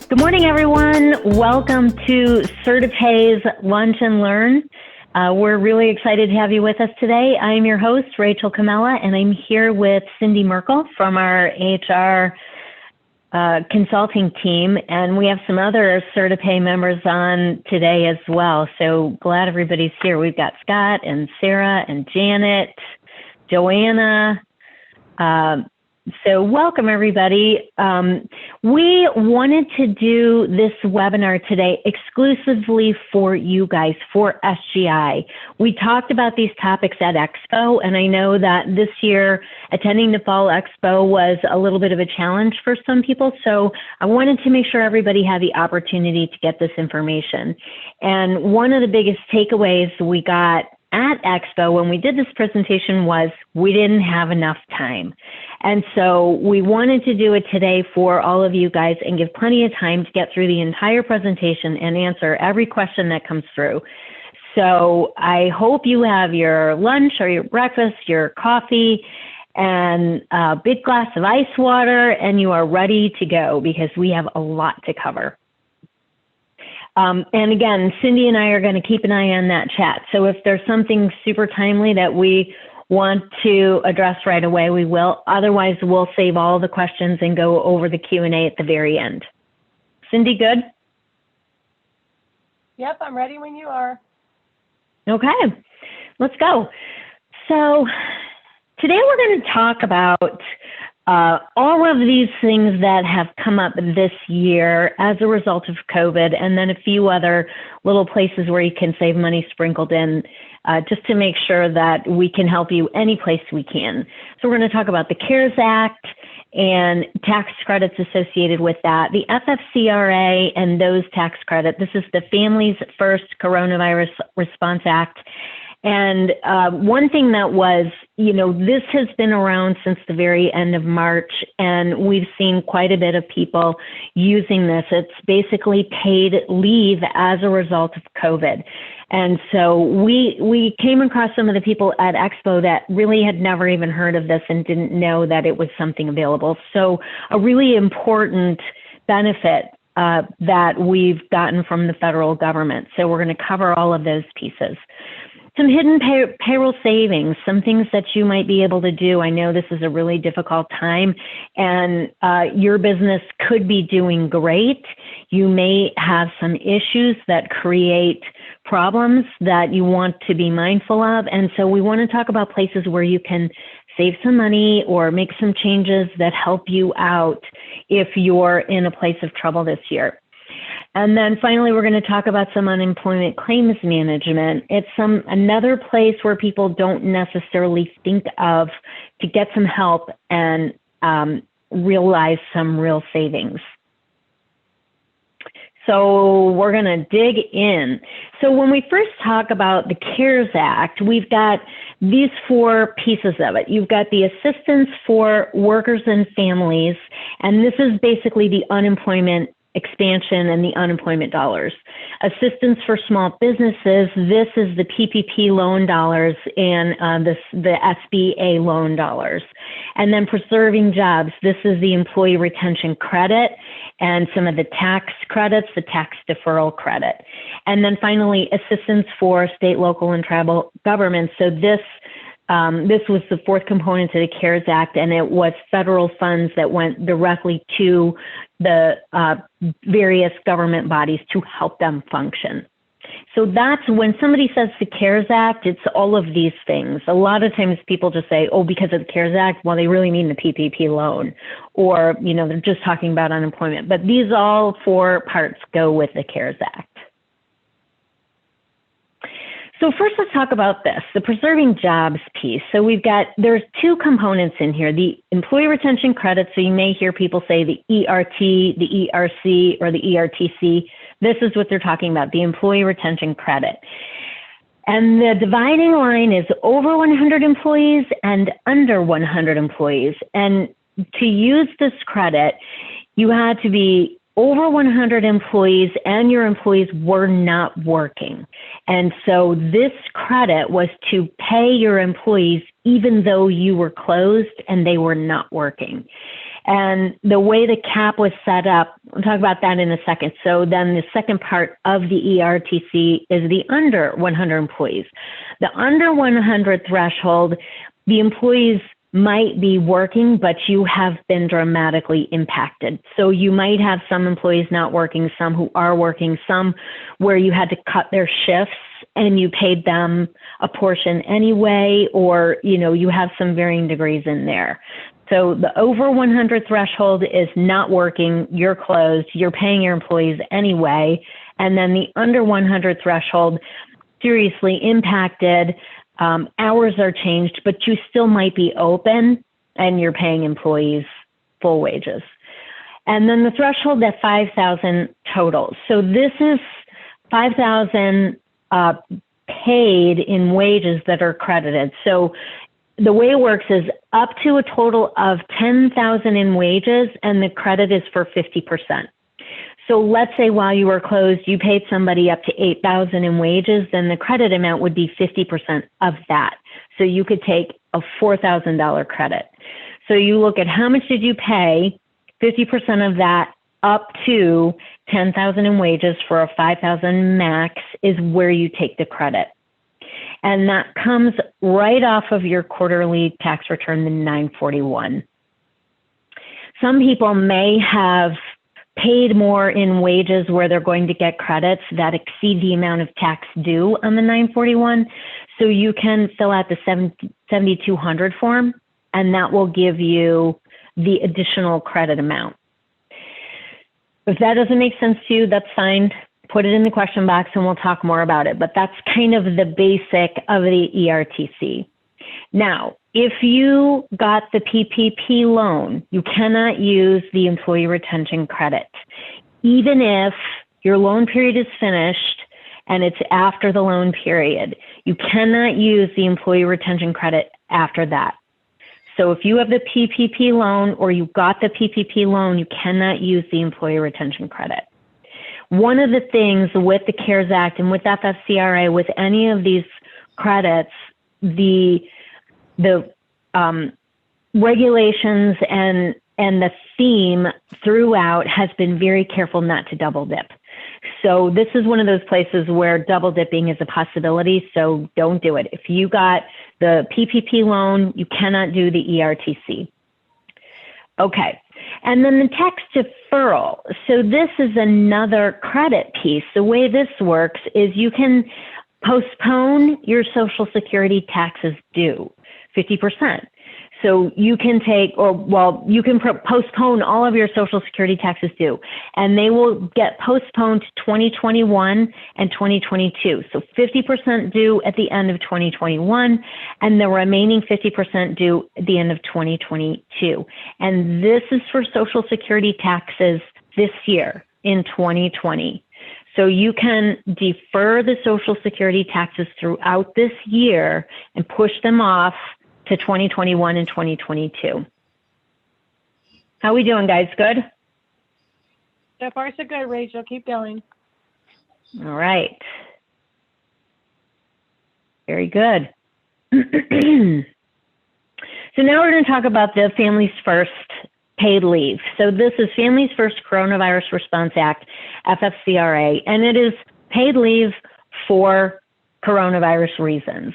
Good morning, everyone. Welcome to CertiPay's Lunch and Learn. We're really excited to have you with us today. I'm your host, Rachel Camella, and I'm here with Cindy Merkel from our HR consulting team, and we have some other CertiPay members on today as well. So glad everybody's here. We've got Scott and Sarah and Janet, Joanna. So welcome, everybody. We wanted to do this webinar today exclusively for you guys, for SGI. We talked about these topics at EXPO, and I know that this year attending the Fall Expo was a little bit of a challenge for some people, so I wanted to make sure everybody had the opportunity to get this information. And one of the biggest takeaways we got at EXPO when we did this presentation was we didn't have enough time. And so we wanted to do it today for all of you guys and give plenty of time to get through the entire presentation and answer every question that comes through. So I hope you have your lunch or your breakfast, your coffee, and a big glass of ice water, and you are ready to go because we have a lot to cover. And again, Cindy and I are going to keep an eye on that chat. So if there's something super timely that we want to address right away, we will. Otherwise, we'll save all the questions and go over the Q&A at the very end. Cindy, good? Yep, I'm ready when you are. Okay, let's go. So today we're going to talk about all of these things that have come up this year as a result of COVID, and then a few other little places where you can save money sprinkled in, just to make sure that we can help you any place we can. So we're going to talk about the CARES Act and tax credits associated with that, the FFCRA and those tax credits. This is the Families First Coronavirus Response Act. And one thing that was, this has been around since the very end of March, and we've seen quite a bit of people using this. It's basically paid leave as a result of COVID. And so we came across some of the people at EXPO that really had never even heard of this and didn't know that it was something available. So a really important benefit that we've gotten from the federal government. So we're going to cover all of those pieces. Some hidden payroll savings, some things that you might be able to do. I know this is a really difficult time, and your business could be doing great. You may have some issues that create problems that you want to be mindful of. And so we want to talk about places where you can save some money or make some changes that help you out if you're in a place of trouble this year. And then finally, we're going to talk about some unemployment claims management. It's another place where people don't necessarily think of to get some help and realize some real savings. So we're going to dig in. So when we first talk about the CARES Act, we've got these four pieces of it. You've got the assistance for workers and families, and this is basically the unemployment expansion and the unemployment dollars. Assistance for small businesses, this is the PPP loan dollars and the SBA loan dollars. And then preserving jobs, this is the employee retention credit and some of the tax credits, the tax deferral credit. And then finally, assistance for state, local, and tribal governments. So this was the fourth component to the CARES Act, and it was federal funds that went directly to the various government bodies to help them function. So that's when somebody says the CARES Act, it's all of these things. A lot of times people just say, oh, because of the CARES Act, well, they really mean the PPP loan, or, they're just talking about unemployment. But these all four parts go with the CARES Act. So first, let's talk about this, the preserving jobs piece. So there's two components in here, the employee retention credit. So you may hear people say the ERT, the ERC, or the ERTC. This is what they're talking about, the employee retention credit. And the dividing line is over 100 employees and under 100 employees. And to use this credit, you had to be over 100 employees and your employees were not working. And so this credit was to pay your employees even though you were closed and they were not working. And the way the cap was set up, we'll talk about that in a second. So then the second part of the ERTC is the under 100 employees. The under 100 threshold, the employees might be working, but you have been dramatically impacted. So you might have some employees not working, some who are working, some where you had to cut their shifts and you paid them a portion anyway, or, you know, you have some varying degrees in there. So the over 100 threshold is not working, you're closed, you're paying your employees anyway. And then the under 100 threshold, seriously impacted, hours are changed, but you still might be open and you're paying employees full wages. And then the threshold at 5,000 total. So this is 5,000 paid in wages that are credited. So the way it works is up to a total of 10,000 in wages, and the credit is for 50%. So let's say while you were closed, you paid somebody up to 8,000 in wages, then the credit amount would be 50% of that. So you could take a $4,000 credit. So you look at how much did you pay, 50% of that up to 10,000 in wages for a 5,000 max is where you take the credit. And that comes right off of your quarterly tax return, the 941. Some people may have paid more in wages where they're going to get credits that exceed the amount of tax due on the 941. So you can fill out the 7200 form, and that will give you the additional credit amount. If that doesn't make sense to you, that's fine. Put it in the question box and we'll talk more about it. But that's kind of the basic of the ERTC. Now, if you got the PPP loan, you cannot use the employee retention credit. Even if your loan period is finished and it's after the loan period, you cannot use the employee retention credit after that. So if you have the PPP loan or you got the PPP loan, you cannot use the employee retention credit. One of the things with the CARES Act and with FFCRA, with any of these credits, the regulations and the theme throughout has been very careful not to double dip. So this is one of those places where double dipping is a possibility, so don't do it. If you got the PPP loan, you cannot do the ERTC. Okay, and then the tax deferral. So this is another credit piece. The way this works is you can postpone your Social Security taxes due, 50%. So you can take, you can postpone all of your Social Security taxes due, and they will get postponed to 2021 and 2022. So 50% due at the end of 2021, and the remaining 50% due at the end of 2022. And this is for Social Security taxes this year in 2020. So you can defer the Social Security taxes throughout this year and push them off to 2021 and 2022. How we doing, guys? Good? So far, so good, Rachel. Keep going. All right. Very good. So now we're going to talk about the Families First paid leave. So this is Families First Coronavirus Response Act, FFCRA, and it is paid leave for coronavirus reasons.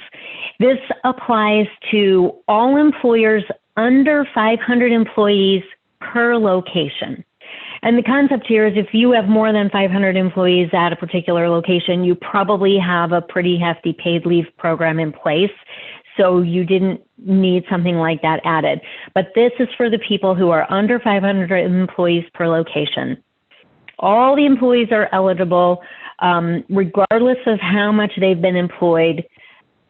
This applies to all employers under 500 employees per location. And the concept here is if you have more than 500 employees at a particular location, you probably have a pretty hefty paid leave program in place. So you didn't need something like that added. But this is for the people who are under 500 employees per location. All the employees are eligible, regardless of how much they've been employed.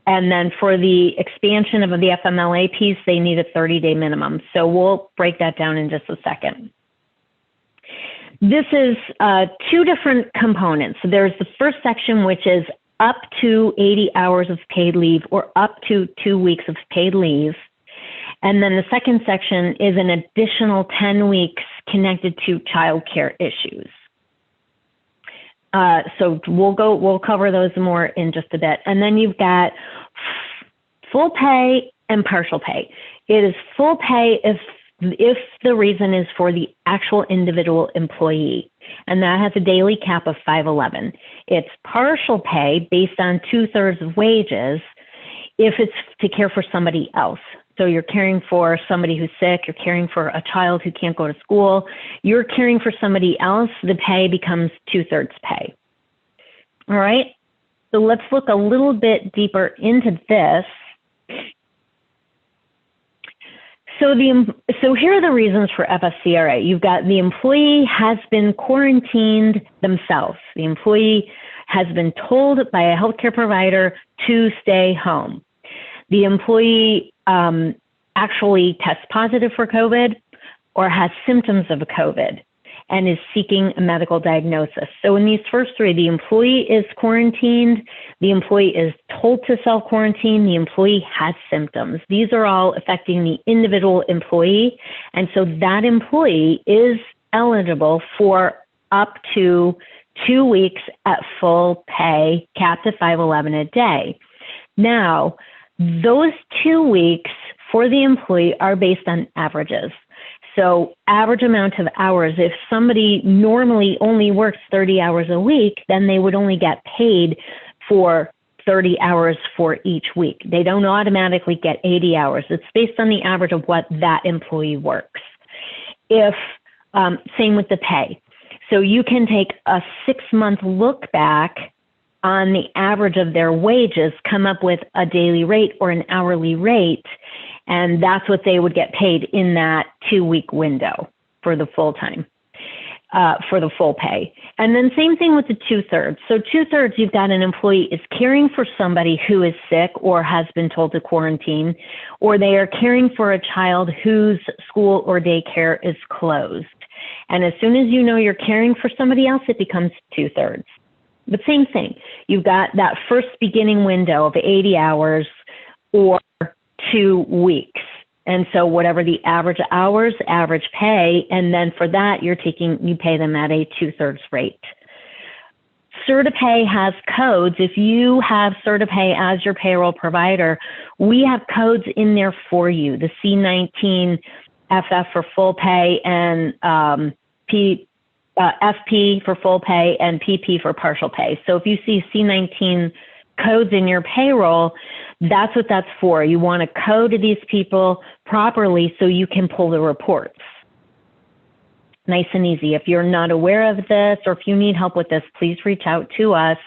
And then for the expansion of the FMLA piece, they need a 30-day minimum. So we'll break that down in just a second. This is two different components. There's the first section, which is up to 80 hours of paid leave or up to 2 weeks of paid leave. And then the second section is an additional 10 weeks connected to childcare issues. So we'll cover those more in just a bit. And then you've got full pay and partial pay. It is full pay if if the reason is for the actual individual employee, and that has a daily cap of 511. It's partial pay based on 2/3 of wages if it's to care for somebody else. So you're caring for somebody who's sick, you're caring for a child who can't go to school, you're caring for somebody else, the pay becomes 2/3 pay. All right, so let's look a little bit deeper into this. So here are the reasons for FFCRA. You've got the employee has been quarantined themselves. The employee has been told by a healthcare provider to stay home. The employee actually tests positive for COVID or has symptoms of COVID and is seeking a medical diagnosis. So in these first three, the employee is quarantined, the employee is told to self-quarantine, the employee has symptoms. These are all affecting the individual employee, and so that employee is eligible for up to 2 weeks at full pay, capped at $511 a day. Now, those 2 weeks for the employee are based on averages. So average amount of hours, if somebody normally only works 30 hours a week, then they would only get paid for 30 hours for each week. They don't automatically get 80 hours. It's based on the average of what that employee works. Same with the pay. So you can take a 6-month look back on the average of their wages, come up with a daily rate or an hourly rate, and that's what they would get paid in that 2-week window for the full time, for the full pay. And then same thing with the 2/3. So 2/3, you've got an employee is caring for somebody who is sick or has been told to quarantine, or they are caring for a child whose school or daycare is closed. And as soon as you know you're caring for somebody else, it becomes 2/3. But same thing, you've got that first beginning window of 80 hours or 2 weeks. And so whatever the average hours, average pay, and then for that, you pay them at a 2/3 rate. CertaPay has codes. If you have CertaPay as your payroll provider, we have codes in there for you. The C19 FF for full pay and FP for full pay and PP for partial pay. So if you see C19 codes in your payroll, that's what that's for. You want to code these people properly so you can pull the reports. Nice and easy. If you're not aware of this or if you need help with this, please reach out to us.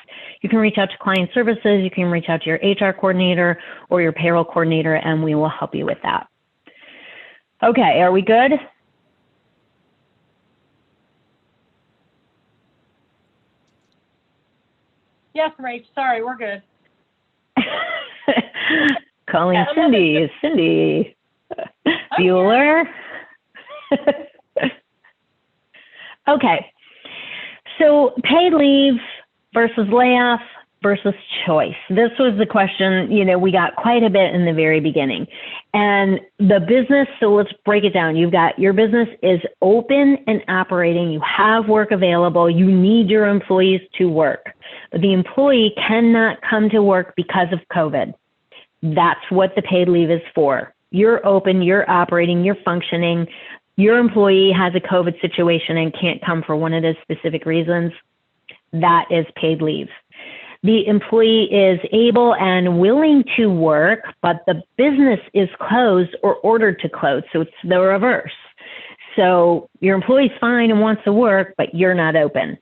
You can reach out to client services, you can reach out to your HR coordinator or your payroll coordinator, and we will help you with that. Okay, are we good? Yes, Rach. Sorry, we're good. Calling Cindy. Cindy. Bueller. Okay. So paid leave versus layoff versus choice. This was the question, we got quite a bit in the very beginning. And the business, so let's break it down. You've got your business is open and operating. You have work available. You need your employees to work. But the employee cannot come to work because of COVID. That's what the paid leave is for. You're open, you're operating, you're functioning. Your employee has a COVID situation and can't come for one of those specific reasons. That is paid leave. The employee is able and willing to work, but the business is closed or ordered to close. So it's the reverse. So your employee's fine and wants to work, but you're not open.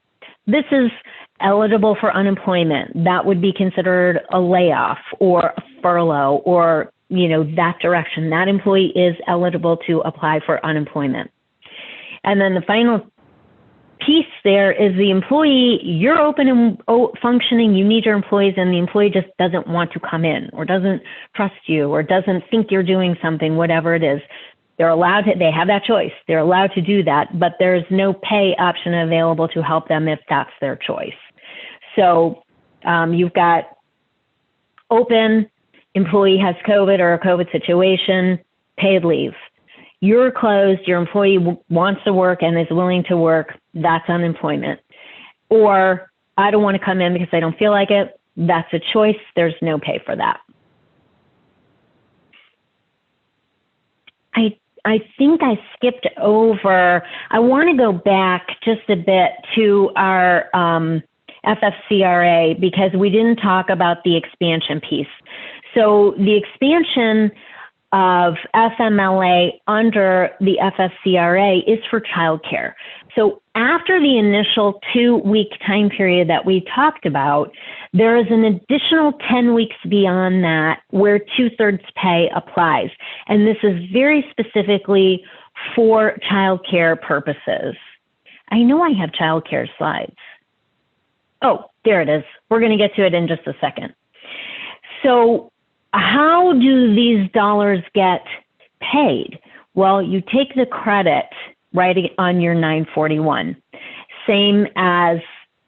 This is eligible for unemployment. That would be considered a layoff or a furlough or, that direction. That employee is eligible to apply for unemployment. And then the final piece there is the employee, you're open and functioning, you need your employees, and the employee just doesn't want to come in or doesn't trust you or doesn't think you're doing something, whatever it is. They're allowed to, they have that choice. They're allowed to do that, but there's no pay option available to help them if that's their choice. So you've got open, employee has COVID or a COVID situation, paid leave. You're closed, your employee wants to work and is willing to work, that's unemployment. Or I don't want to come in because I don't feel like it, that's a choice, there's no pay for that. I think I skipped over, I want to go back just a bit to our FFCRA because we didn't talk about the expansion piece. So the expansion of FMLA under the FFCRA is for childcare. So after the initial 2-week time period that we talked about, there is an additional 10 weeks beyond that where 2/3 pay applies. And this is very specifically for childcare purposes. I know I have childcare slides. Oh, there it is. We're going to get to it in just a second. So how do these dollars get paid? Well, you take the credit right on your 941, same as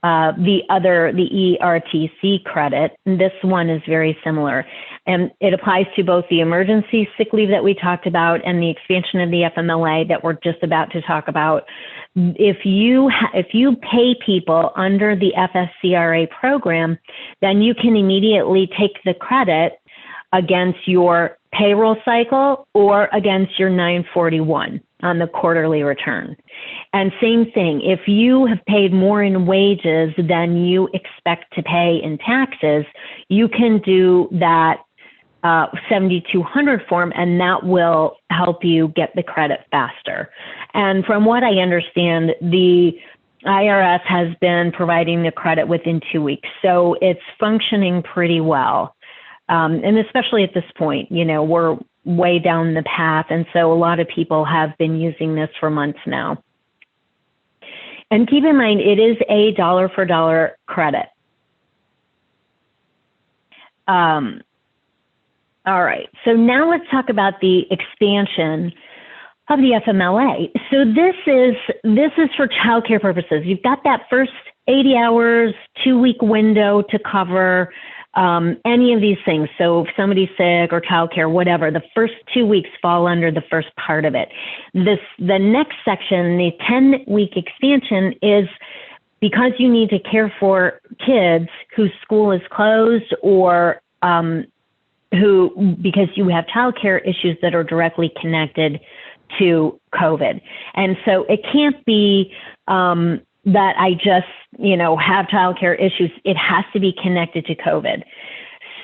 the ERTC credit. This one is very similar. And it applies to both the emergency sick leave that we talked about and the expansion of the FMLA that we're just about to talk about. If you pay people under the FFCRA program, then you can immediately take the credit against your payroll cycle or against your 941 on the quarterly return. And same thing, if you have paid more in wages than you expect to pay in taxes, you can do that 7200 form, and that will help you get the credit faster. And from what I understand, the IRS has been providing the credit within 2 weeks, so it's functioning pretty well. And especially at this point, you know, we're way down the path, and so a lot of people have been using this for months now. And keep in mind, it is a dollar for dollar credit. All right, so now let's talk about the expansion of the FMLA. So this is for childcare purposes. You've got that first 80 hours, 2-week window to cover any of these things. So if somebody's sick or childcare, whatever, the first 2 weeks fall under the first part of it. The next section, the 10-week expansion, is because you need to care for kids whose school is closed or because you have childcare issues that are directly connected to COVID. And so it can't be that I just, have childcare issues. It has to be connected to COVID.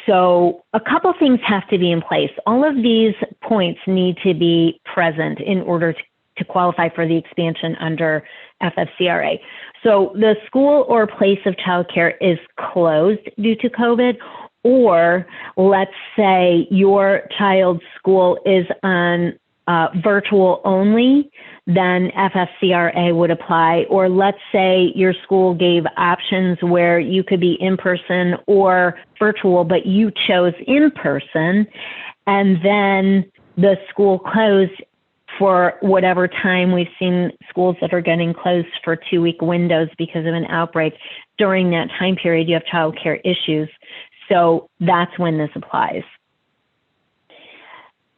So a couple things have to be in place. All of these points need to be present in order to qualify for the expansion under FFCRA. So the school or place of childcare is closed due to COVID, or let's say your child's school is on virtual only, then FFCRA would apply. Or let's say your school gave options where you could be in person or virtual, but you chose in person, and then the school closed for whatever time. We've seen schools that are getting closed for 2-week windows because of an outbreak. During that time period, you have childcare issues. So that's when this applies.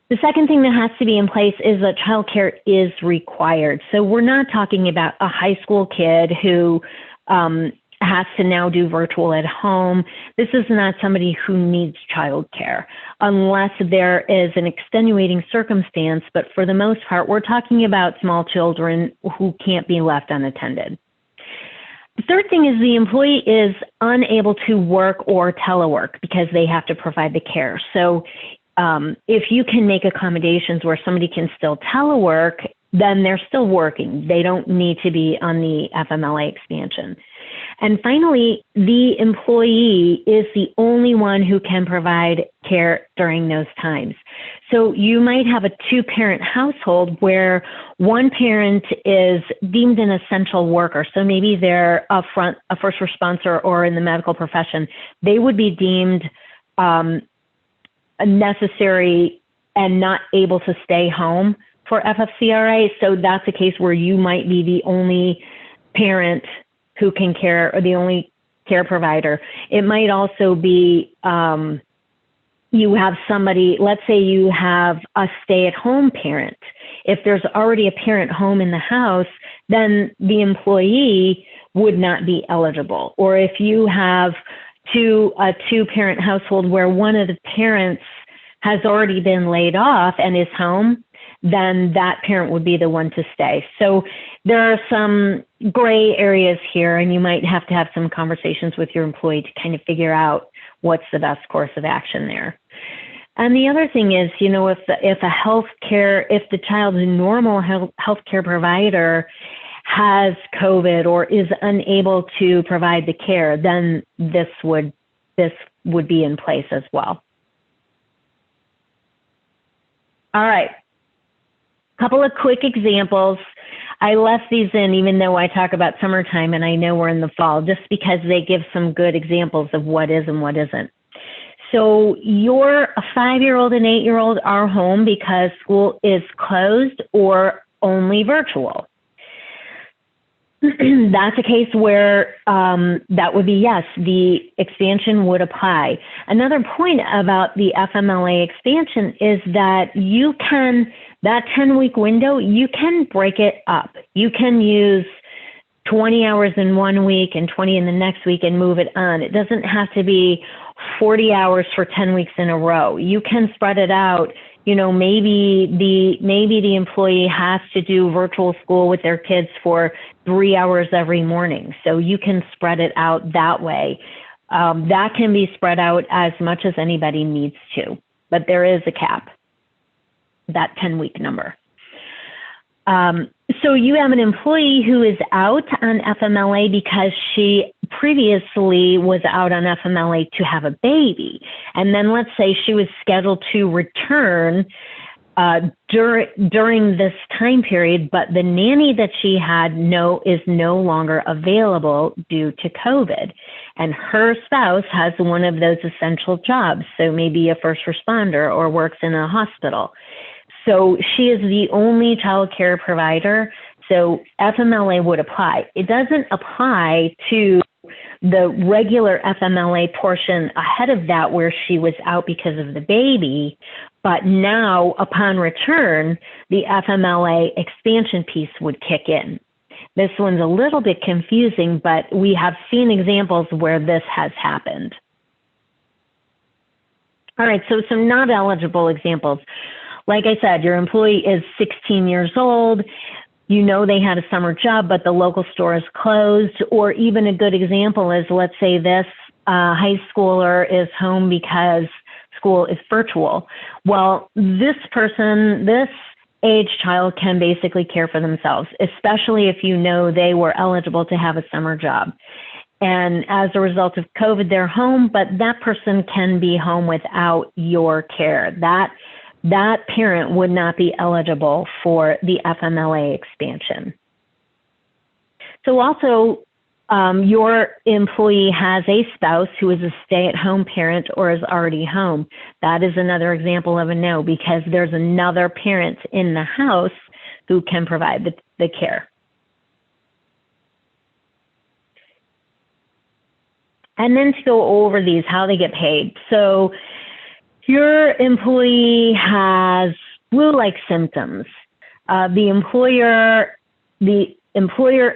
The second thing that has to be in place is that childcare is required. So we're not talking about a high school kid who has to now do virtual at home. This is not somebody who needs childcare unless there is an extenuating circumstance. But for the most part, we're talking about small children who can't be left unattended. The third thing is the employee is unable to work or telework because they have to provide the care. So if you can make accommodations where somebody can still telework, then they're still working. They don't need to be on the FMLA expansion. And finally, the employee is the only one who can provide care during those times. So you might have a 2-parent household where one parent is deemed an essential worker. So maybe they're a first responder or in the medical profession. They would be deemed necessary and not able to stay home for FFCRA. So that's a case where you might be the only parent who can care, or the only care provider. It might also be you have somebody, let's say you have a stay-at-home parent. If there's already a parent home in the house, then the employee would not be eligible. Or if you have a 2-parent household where one of the parents has already been laid off and is home, then that parent would be the one to stay. So there are some gray areas here, and you might have to have some conversations with your employee to kind of figure out what's the best course of action there. And the other thing is, you know, if the child's normal healthcare provider has COVID or is unable to provide the care, then this would be in place as well. All right, couple of quick examples. I left these in even though I talk about summertime and I know we're in the fall, just because they give some good examples of what is and what isn't. So a 5-year-old and 8-year-old are home because school is closed or only virtual. That's a case where that would be yes, the expansion would apply. Another point about the FMLA expansion is that that 10-week window, you can break it up. You can use 20 hours in 1 week and 20 in the next week and move it on. It doesn't have to be 40 hours for 10 weeks in a row. You can spread it out. You know, maybe the employee has to do virtual school with their kids for 3 hours every morning. So you can spread it out that way. That can be spread out as much as anybody needs to, but there is a cap, that 10-week number. So you have an employee who is out on FMLA because she previously was out on FMLA to have a baby. And then let's say she was scheduled to return during this time period, but the nanny that she had is no longer available due to COVID. And her spouse has one of those essential jobs, so maybe a first responder or works in a hospital. So she is the only child care provider, so FMLA would apply. It doesn't apply to the regular FMLA portion ahead of that where she was out because of the baby, but now upon return, the FMLA expansion piece would kick in. This one's a little bit confusing, but we have seen examples where this has happened. All right, so some not eligible examples. Like I said, your employee is 16 years old. You know they had a summer job, but the local store is closed. Or even a good example is, let's say this high schooler is home because school is virtual. Well, this age child can basically care for themselves, especially if you know they were eligible to have a summer job. And as a result of COVID, they're home, but that person can be home without your care. That parent would not be eligible for the FMLA expansion. So also, your employee has a spouse who is a stay-at-home parent or is already home. That is another example of a no, because there's another parent in the house who can provide the care. And then to go over these, how they get paid. So your employee has flu-like symptoms. The employer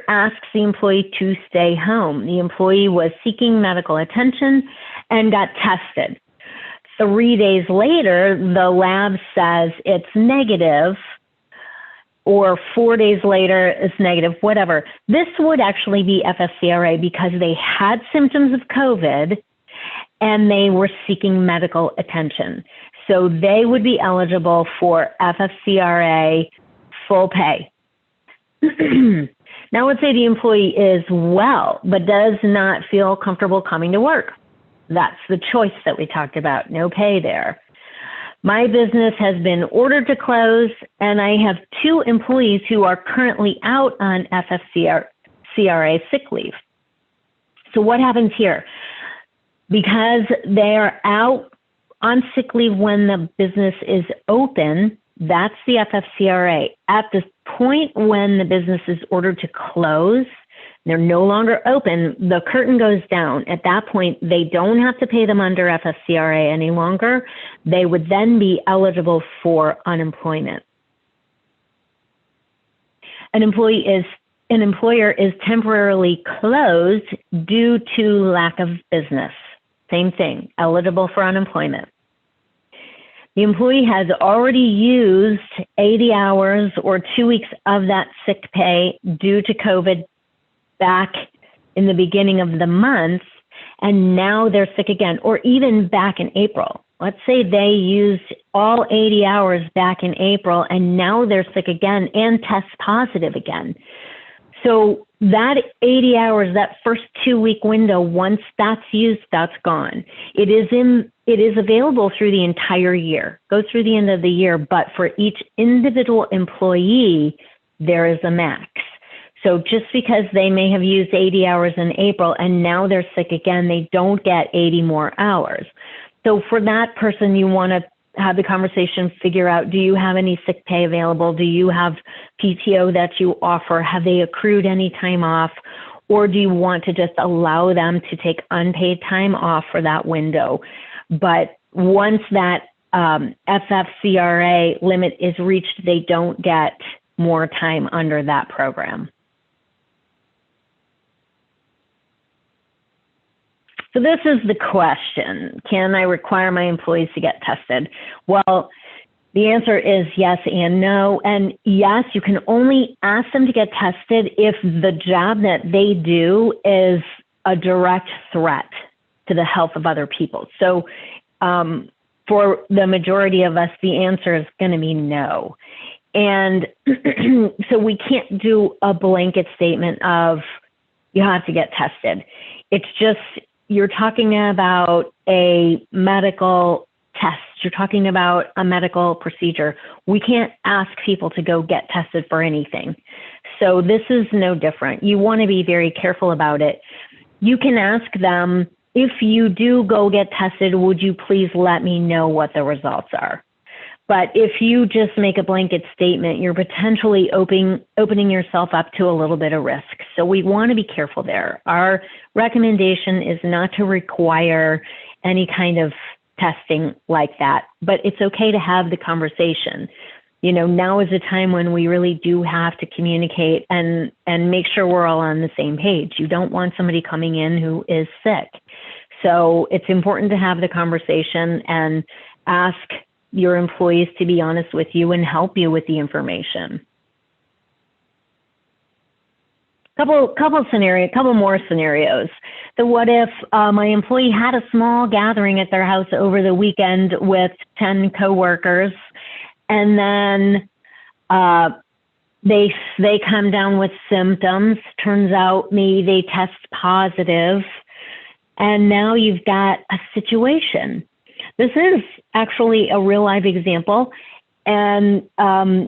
asks the employee to stay home. The employee was seeking medical attention and got tested. 3 days later, the lab says it's negative, or 4 days later it's negative, whatever. This would actually be FFCRA because they had symptoms of COVID and they were seeking medical attention. So they would be eligible for FFCRA full pay. Now let's say the employee is well, but does not feel comfortable coming to work. That's the choice that we talked about, no pay there. My business has been ordered to close, and I have 2 employees who are currently out on FFCRA sick leave. So what happens here? Because they are out on sick leave when the business is open, that's the FFCRA. At the point when the business is ordered to close, they're no longer open, the curtain goes down. At that point, they don't have to pay them under FFCRA any longer. They would then be eligible for unemployment. An employer is temporarily closed due to lack of business. Same thing, eligible for unemployment. the employee has already used 80 hours or 2 weeks of that sick pay due to COVID back in the beginning of the month, and now they're sick again, or even back in April. Let's say they used all 80 hours back in April and now they're sick again and test positive again. So that 80 hours, that first 2 week window, once that's used, that's gone. It is available through the entire year, goes through the end of the year, but for each individual employee, there is a max. So just because they may have used 80 hours in April and now they're sick again, they don't get 80 more hours. So for that person, you want to have the conversation, figure out, do you have any sick pay available? Do you have PTO that you offer? Have they accrued any time off? Or do you want to just allow them to take unpaid time off for that window? But once that FFCRA limit is reached, they don't get more time under that program. So this is the question. Can I require my employees to get tested? Well, the answer is yes and no. And yes, you can only ask them to get tested if the job that they do is a direct threat to the health of other people. So for the majority of us, the answer is going to be no. And so we can't do a blanket statement of you have to get tested. It's just, you're talking about a medical test. You're talking about a medical procedure. We can't ask people to go get tested for anything. So this is no different. You want to be very careful about it. You can ask them, if you do go get tested, would you please let me know what the results are? But if you just make a blanket statement, you're potentially opening yourself up to a little bit of risk. So we want to be careful there. Our recommendation is not to require any kind of testing like that, but it's okay to have the conversation. You know, now is a time when we really do have to communicate and make sure we're all on the same page. You don't want somebody coming in who is sick. So it's important to have the conversation and ask your employees to be honest with you and help you with the information. Couple more scenarios. So what if my employee had a small gathering at their house over the weekend with 10 coworkers, and then they come down with symptoms. Turns out maybe they test positive, and now you've got a situation. This is actually a real life example. And,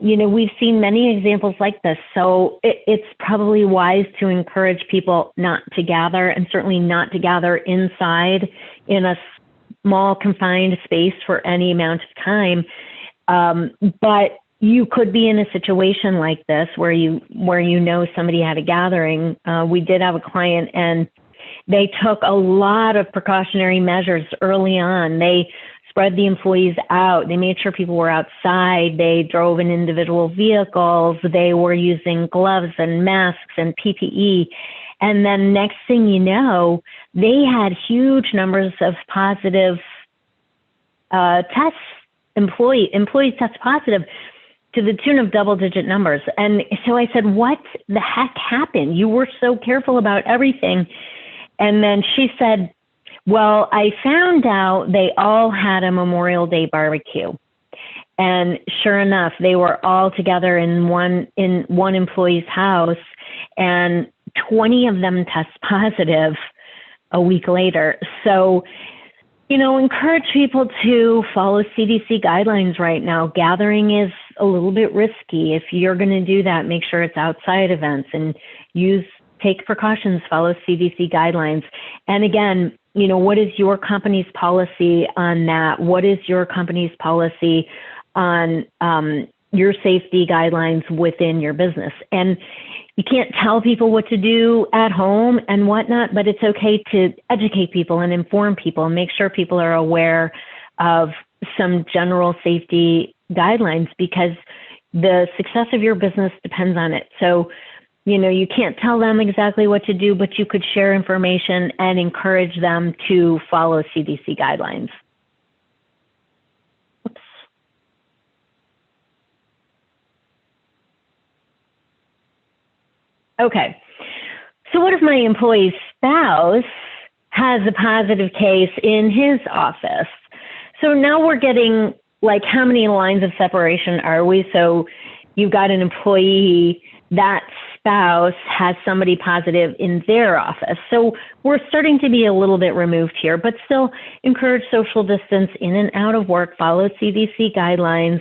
you know, we've seen many examples like this. So it's probably wise to encourage people not to gather, and certainly not to gather inside in a small confined space for any amount of time. But you could be in a situation like this where you know somebody had a gathering. We did have a client, and they took a lot of precautionary measures early on. They spread the employees out. They made sure people were outside. They drove in individual vehicles. They were using gloves and masks and PPE. And then next thing you know, they had huge numbers of positive tests, employees test positive to the tune of double-digit numbers. And so I said, what the heck happened? You were so careful about everything. And then she said, well, I found out they all had a Memorial Day barbecue. And sure enough, they were all together in one employee's house, and 20 of them test positive a week later. So, you know, encourage people to follow CDC guidelines right now. Gathering is a little bit risky. If you're going to do that, make sure it's outside events and take precautions, follow CDC guidelines. And again, you know, what is your company's policy on that? What is your company's policy on your safety guidelines within your business? And you can't tell people what to do at home and whatnot, but it's okay to educate people and inform people and make sure people are aware of some general safety guidelines, because the success of your business depends on it. So, you know, you can't tell them exactly what to do, but you could share information and encourage them to follow CDC guidelines. Oops, Okay. So what if my employee's spouse has a positive case in his office? So now we're getting like, how many lines of separation are we? So you've got an employee, that spouse has somebody positive in their office. So we're starting to be a little bit removed here, but still encourage social distance in and out of work, follow CDC guidelines.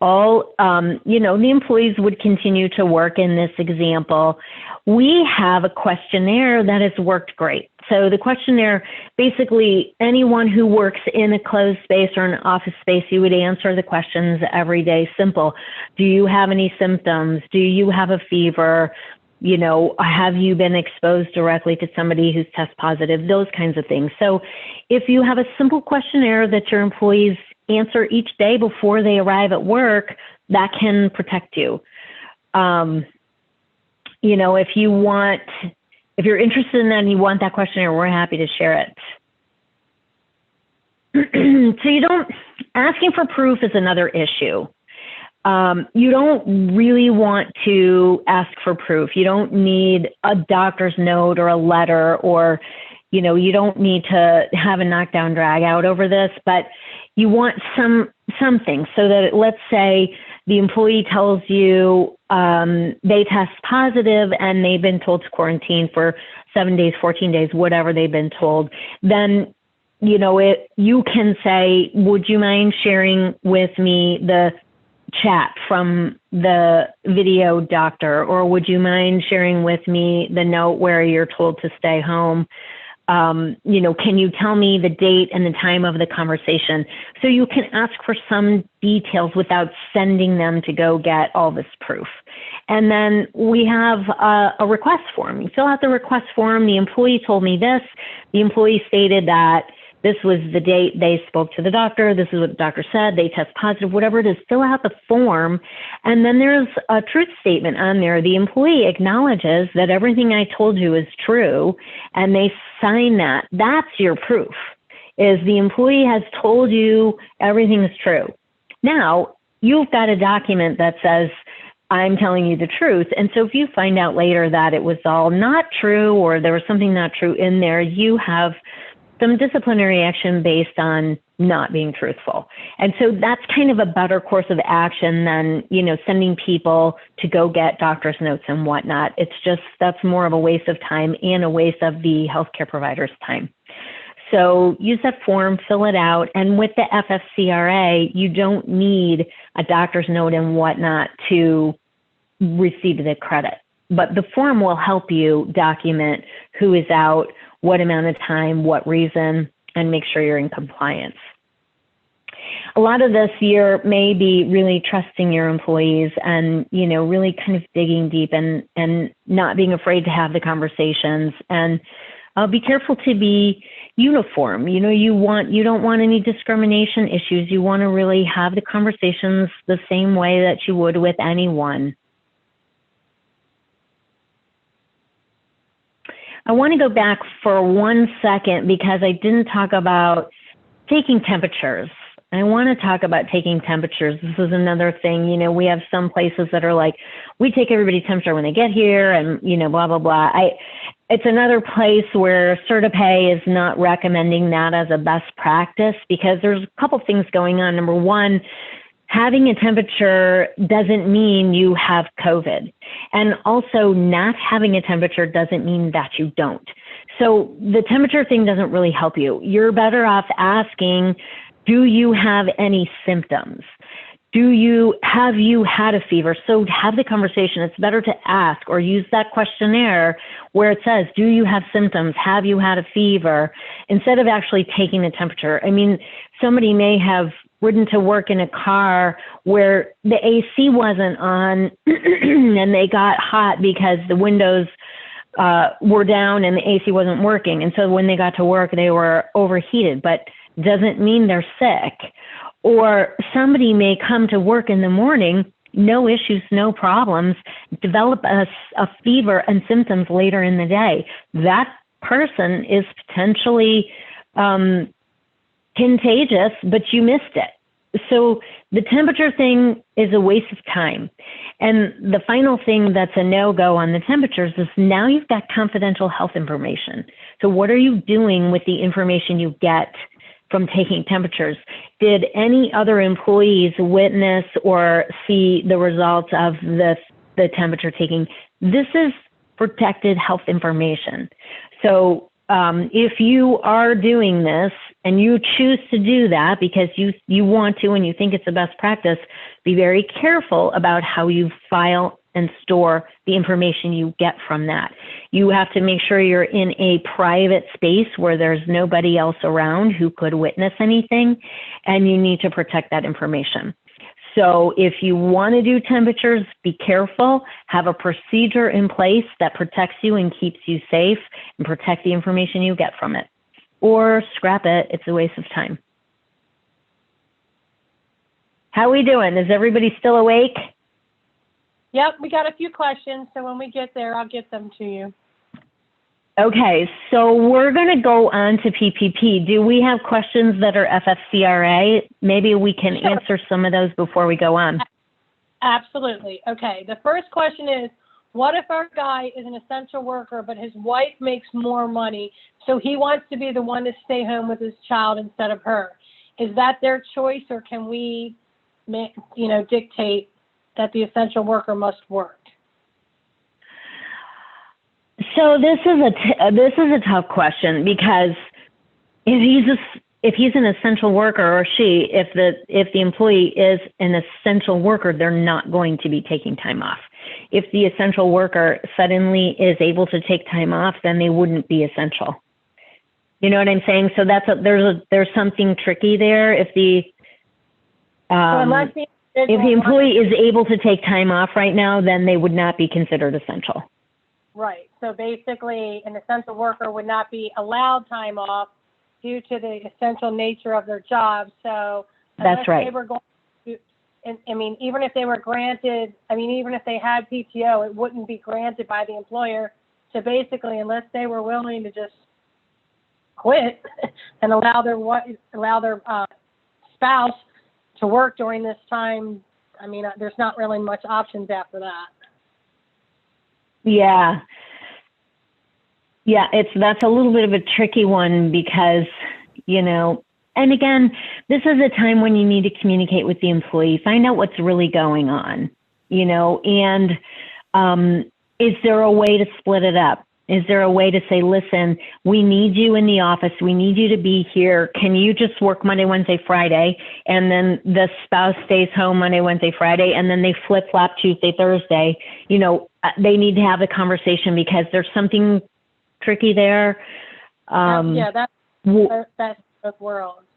All, the employees would continue to work in this example. We have a questionnaire that has worked great. So the questionnaire, basically anyone who works in a closed space or an office space, you would answer the questions every day. Simple. Do you have any symptoms? Do you have a fever? Have you been exposed directly to somebody who's test positive? Those kinds of things. So if you have a simple questionnaire that your employees answer each day before they arrive at work, that can protect you. If you're interested in that and you want that questionnaire, we're happy to share it. So asking for proof is another issue. You don't really want to ask for proof. You don't need a doctor's note or a letter, or, you don't need to have a knockdown drag out over this, but you want something so that, let's say the employee tells you they test positive and they've been told to quarantine for 7 days, 14 days, whatever they've been told, then, you can say, would you mind sharing with me the chat from the video doctor, or would you mind sharing with me the note where you're told to stay home? Can you tell me the date and the time of the conversation? So you can ask for some details without sending them to go get all this proof. And then we have a request form. You fill out the request form. The employee told me this. The employee stated that this was the date they spoke to the doctor. This is what the doctor said. They test positive, whatever it is. Fill out the form. And then there's a truth statement on there. The employee acknowledges that everything I told you is true, and they sign that. That's your proof, is the employee has told you everything is true. Now, you've got a document that says, I'm telling you the truth. And so if you find out later that it was all not true, or there was something not true in there, you have some disciplinary action based on not being truthful. And so that's kind of a better course of action than, sending people to go get doctor's notes and whatnot. It's just, that's more of a waste of time and a waste of the healthcare provider's time. So use that form, fill it out. And with the FFCRA, you don't need a doctor's note and whatnot to receive the credit. But the form will help you document who is out, what amount of time, what reason, and make sure you're in compliance. A lot of this year may be really trusting your employees and, really kind of digging deep and not being afraid to have the conversations. And be careful to be uniform. You don't want any discrimination issues. You want to really have the conversations the same way that you would with anyone. I want to go back for 1 second because I didn't talk about taking temperatures. I want to talk about taking temperatures. This is another thing. We have some places that are like, we take everybody's temperature when they get here and, blah, blah, blah. It's another place where CertaPay is not recommending that as a best practice because there's a couple things going on. Number one, having a temperature doesn't mean you have COVID. And also not having a temperature doesn't mean that you don't. So the temperature thing doesn't really help you. You're better off asking, do you have any symptoms? Have you had a fever? So have the conversation. It's better to ask or use that questionnaire where it says, do you have symptoms? Have you had a fever? Instead of actually taking the temperature. I mean, somebody may have ridden to work in a car where the AC wasn't on and they got hot because the windows were down and the AC wasn't working. And so when they got to work, they were overheated, but doesn't mean they're sick. Or somebody may come to work in the morning, no issues, no problems, develop a fever and symptoms later in the day. That person is potentially contagious, but you missed it. So the temperature thing is a waste of time. And the final thing that's a no-go on the temperatures is now you've got confidential health information. So what are you doing with the information you get from taking temperatures? Did any other employees witness or see the results of the temperature taking? This is protected health information. So if you are doing this and you choose to do that because you want to and you think it's the best practice, be very careful about how you file and store the information you get from that. You have to make sure you're in a private space where there's nobody else around who could witness anything, and you need to protect that information. So if you want to do temperatures, be careful, have a procedure in place that protects you and keeps you safe and protect the information you get from it. Or scrap it, it's a waste of time. How are we doing? Is everybody still awake? Yep, we got a few questions, so when we get there, I'll get them to you. Okay, so we're going to go on to PPP. Do we have questions that are FFCRA? Maybe we can answer some of those before we go on. Absolutely. Okay, the first question is, what if our guy is an essential worker, but his wife makes more money, so he wants to be the one to stay home with his child instead of her? Is that their choice, or can we, dictate that the essential worker must work? So this is a tough question, because if he's an essential worker, or if the employee is an essential worker, they're not going to be taking time off. If the essential worker suddenly is able to take time off, then they wouldn't be essential. You know what I'm saying? So there's something tricky there. If the employee is able to take time off right now, then they would not be considered essential. Right. So basically, an essential worker would not be allowed time off due to the essential nature of their job. So that's right. They were going to, even if they were granted, even if they had PTO, it wouldn't be granted by the employer. So basically, unless they were willing to just quit and allow their spouse to work during this time, there's not really much options after that. Yeah, that's a little bit of a tricky one, because, and again, this is a time when you need to communicate with the employee, find out what's really going on, and is there a way to split it up? Is there a way to say, listen, we need you in the office. We need you to be here. Can you just work Monday, Wednesday, Friday? And then the spouse stays home Monday, Wednesday, Friday, and then they flip-flop Tuesday, Thursday. They need to have a conversation, because there's something tricky there. That's both worlds.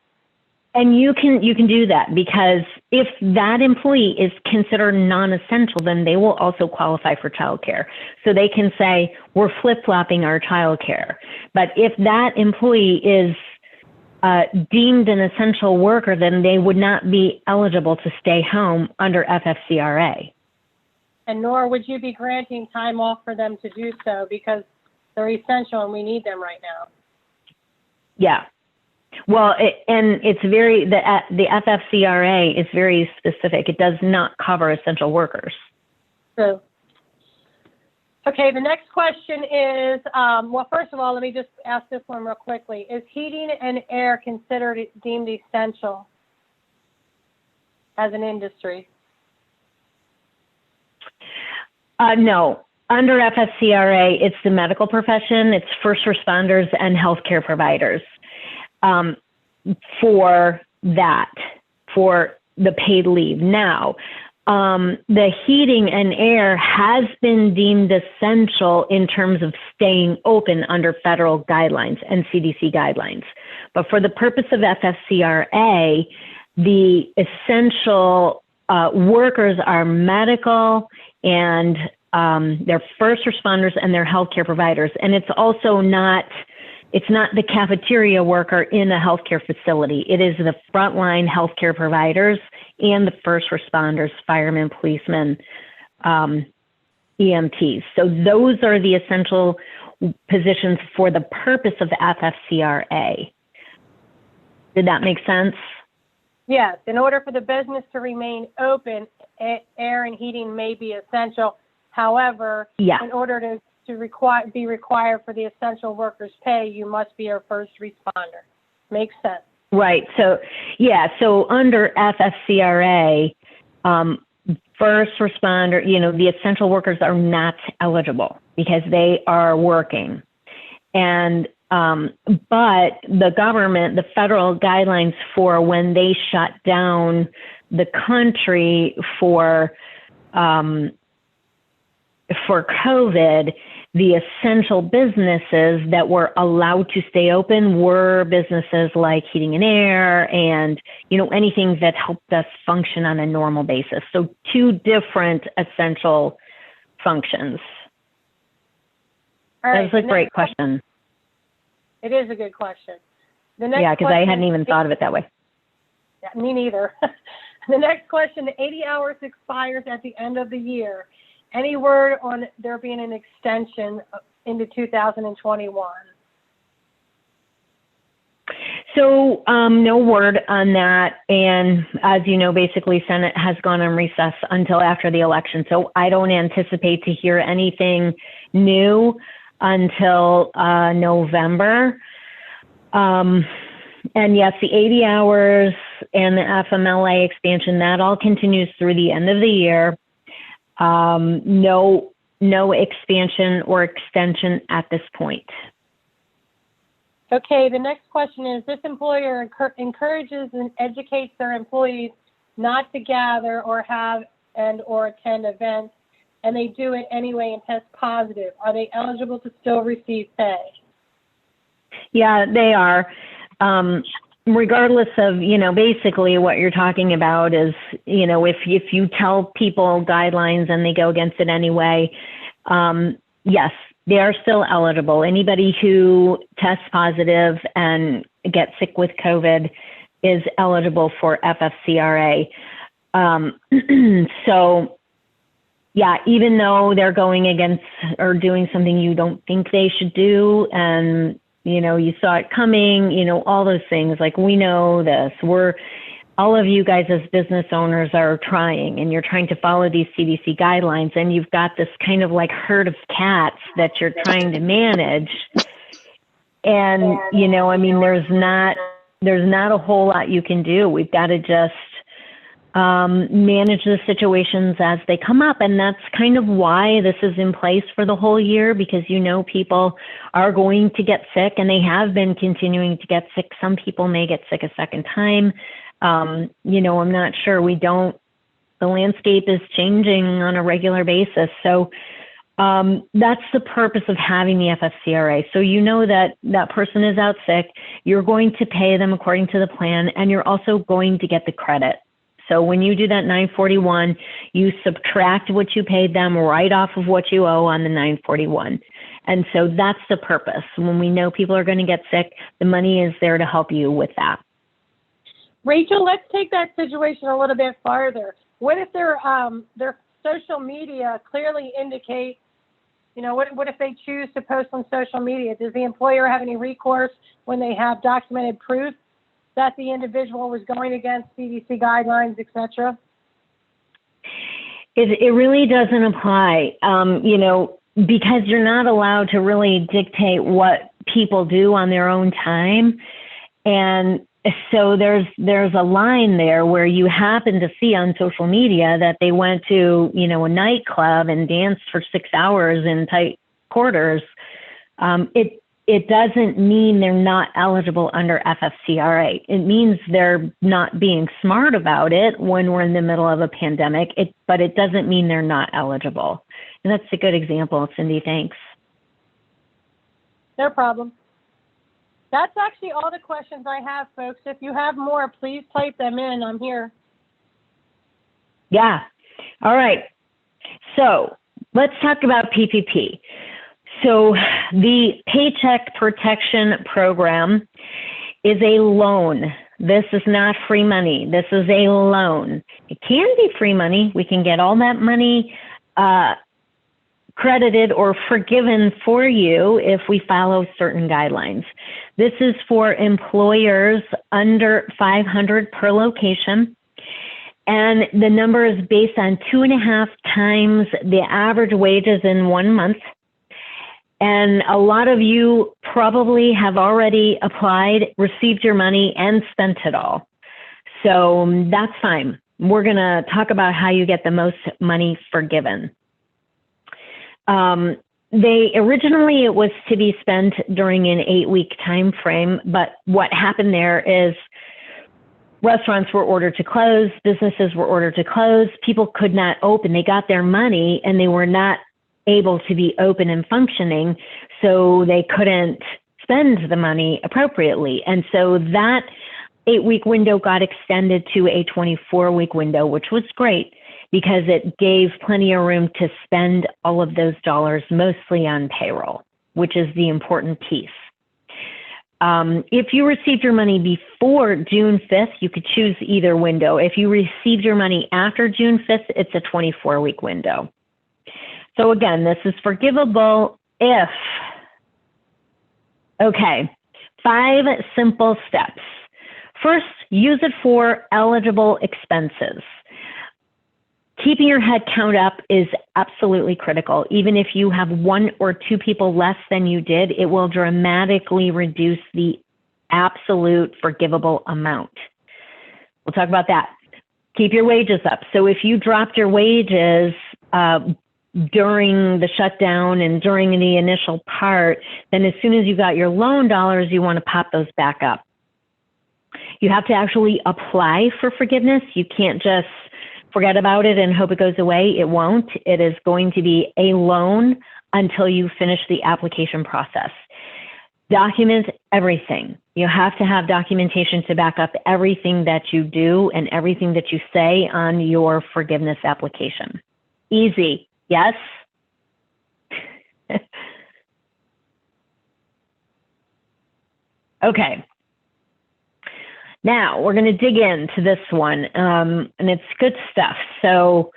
And you can do that, because if that employee is considered non-essential, then they will also qualify for childcare. So they can say, we're flip-flopping our childcare. But if that employee is deemed an essential worker, then they would not be eligible to stay home under FFCRA. And nor would you be granting time off for them to do so, because they're essential and we need them right now. Yeah. Well, the FFCRA is very specific. It does not cover essential workers. True. Okay, the next question is, first of all, let me just ask this one real quickly. Is heating and air considered deemed essential as an industry? No. Under FFCRA, it's the medical profession, it's first responders and healthcare providers. For the paid leave. Now, the heating and air has been deemed essential in terms of staying open under federal guidelines and CDC guidelines. But for the purpose of FFCRA, the essential workers are medical, and they're first responders and they're healthcare providers. And it's also not the cafeteria worker in a healthcare facility. It is the frontline healthcare providers and the first responders, firemen, policemen, EMTs. So those are the essential positions for the purpose of FFCRA. Did that make sense? Yes, in order for the business to remain open, air and heating may be essential. However, Yeah. in order to be required for the essential workers pay, you must be a first responder. Makes sense. Right. So, yeah. So under FFCRA, first responder, the essential workers are not eligible because they are working. And, but the government, the federal guidelines for when they shut down the country for COVID, the essential businesses that were allowed to stay open were businesses like heating and air and, anything that helped us function on a normal basis. So two different essential functions. All right, That's a great question. It is a good question. Yeah, because I hadn't even thought of it that way. Yeah, me neither. The next question, the 80 hours expires at the end of the year. Any word on there being an extension into 2021? So no word on that. And as you know, basically Senate has gone on recess until after the election. So I don't anticipate to hear anything new until November. And yes, the 80 hours and the FMLA expansion, that all continues through the end of the year. No expansion or extension at this point. Okay, the next question is, this employer encourages and educates their employees not to gather or have or attend events, and they do it anyway and test positive. Are they eligible to still receive pay? Yeah, they are. Regardless of, basically what you're talking about is, if you tell people guidelines and they go against it anyway, yes, they are still eligible. Anybody who tests positive and gets sick with COVID is eligible for FFCRA. So, yeah, even though they're going against or doing something you don't think they should do, and you saw it coming, all those things, like we know this, all of you guys as business owners are trying, and you're trying to follow these CDC guidelines, and you've got this kind of like herd of cats that you're trying to manage. And, there's not a whole lot you can do. We've got to just manage the situations as they come up. And that's kind of why this is in place for the whole year, because people are going to get sick, and they have been continuing to get sick. Some people may get sick a second time. I'm not sure. The landscape is changing on a regular basis. So that's the purpose of having the FFCRA. So that person is out sick, you're going to pay them according to the plan, and you're also going to get the credit. So when you do that 941, you subtract what you paid them right off of what you owe on the 941. And so that's the purpose. When we know people are going to get sick, the money is there to help you with that. Rachel, let's take that situation a little bit farther. What if their social media clearly indicate, what if they choose to post on social media? Does the employer have any recourse when they have documented proof that the individual was going against CDC guidelines, et cetera? It really doesn't apply, because you're not allowed to really dictate what people do on their own time. And so there's a line there where you happen to see on social media that they went to, a nightclub and danced for 6 hours in tight quarters. It doesn't mean they're not eligible under FFCRA. It means they're not being smart about it when we're in the middle of a pandemic, but it doesn't mean they're not eligible. And that's a good example, Cindy, thanks. No problem. That's actually all the questions I have, folks. If you have more, please type them in. I'm here. Yeah. All right. So let's talk about PPP. So the Paycheck Protection Program is a loan. This is not free money. This is a loan. It can be free money. We can get all that money credited or forgiven for you if we follow certain guidelines. This is for employers under 500 per location. And the number is based on 2.5 times the average wages in 1 month. And a lot of you probably have already applied, received your money, and spent it all. So that's fine. We're going to talk about how you get the most money forgiven. Originally it was to be spent during an 8-week time frame, but what happened there is restaurants were ordered to close, businesses were ordered to close, people could not open. They got their money and they were not able to be open and functioning, so they couldn't spend the money appropriately. And so that 8-week window got extended to a 24-week window, which was great because it gave plenty of room to spend all of those dollars, mostly on payroll, which is the important piece. If you received your money before June 5th, you could choose either window. If you received your money after June 5th, it's a 24-week window. So again, this is forgivable if, okay, 5 simple steps. First, use it for eligible expenses. Keeping your head count up is absolutely critical. Even if you have 1 or 2 people less than you did, it will dramatically reduce the absolute forgivable amount. We'll talk about that. Keep your wages up. So if you dropped your wages during the shutdown and during the initial part, then as soon as you got your loan dollars, you want to pop those back up. You have to actually apply for forgiveness. You can't just forget about it and hope it goes away. It won't. It is going to be a loan until you finish the application process. Document everything. You have to have documentation to back up everything that you do and everything that you say on your forgiveness application. Easy, yes? Okay. Now we're going to dig into this one, and it's good stuff. So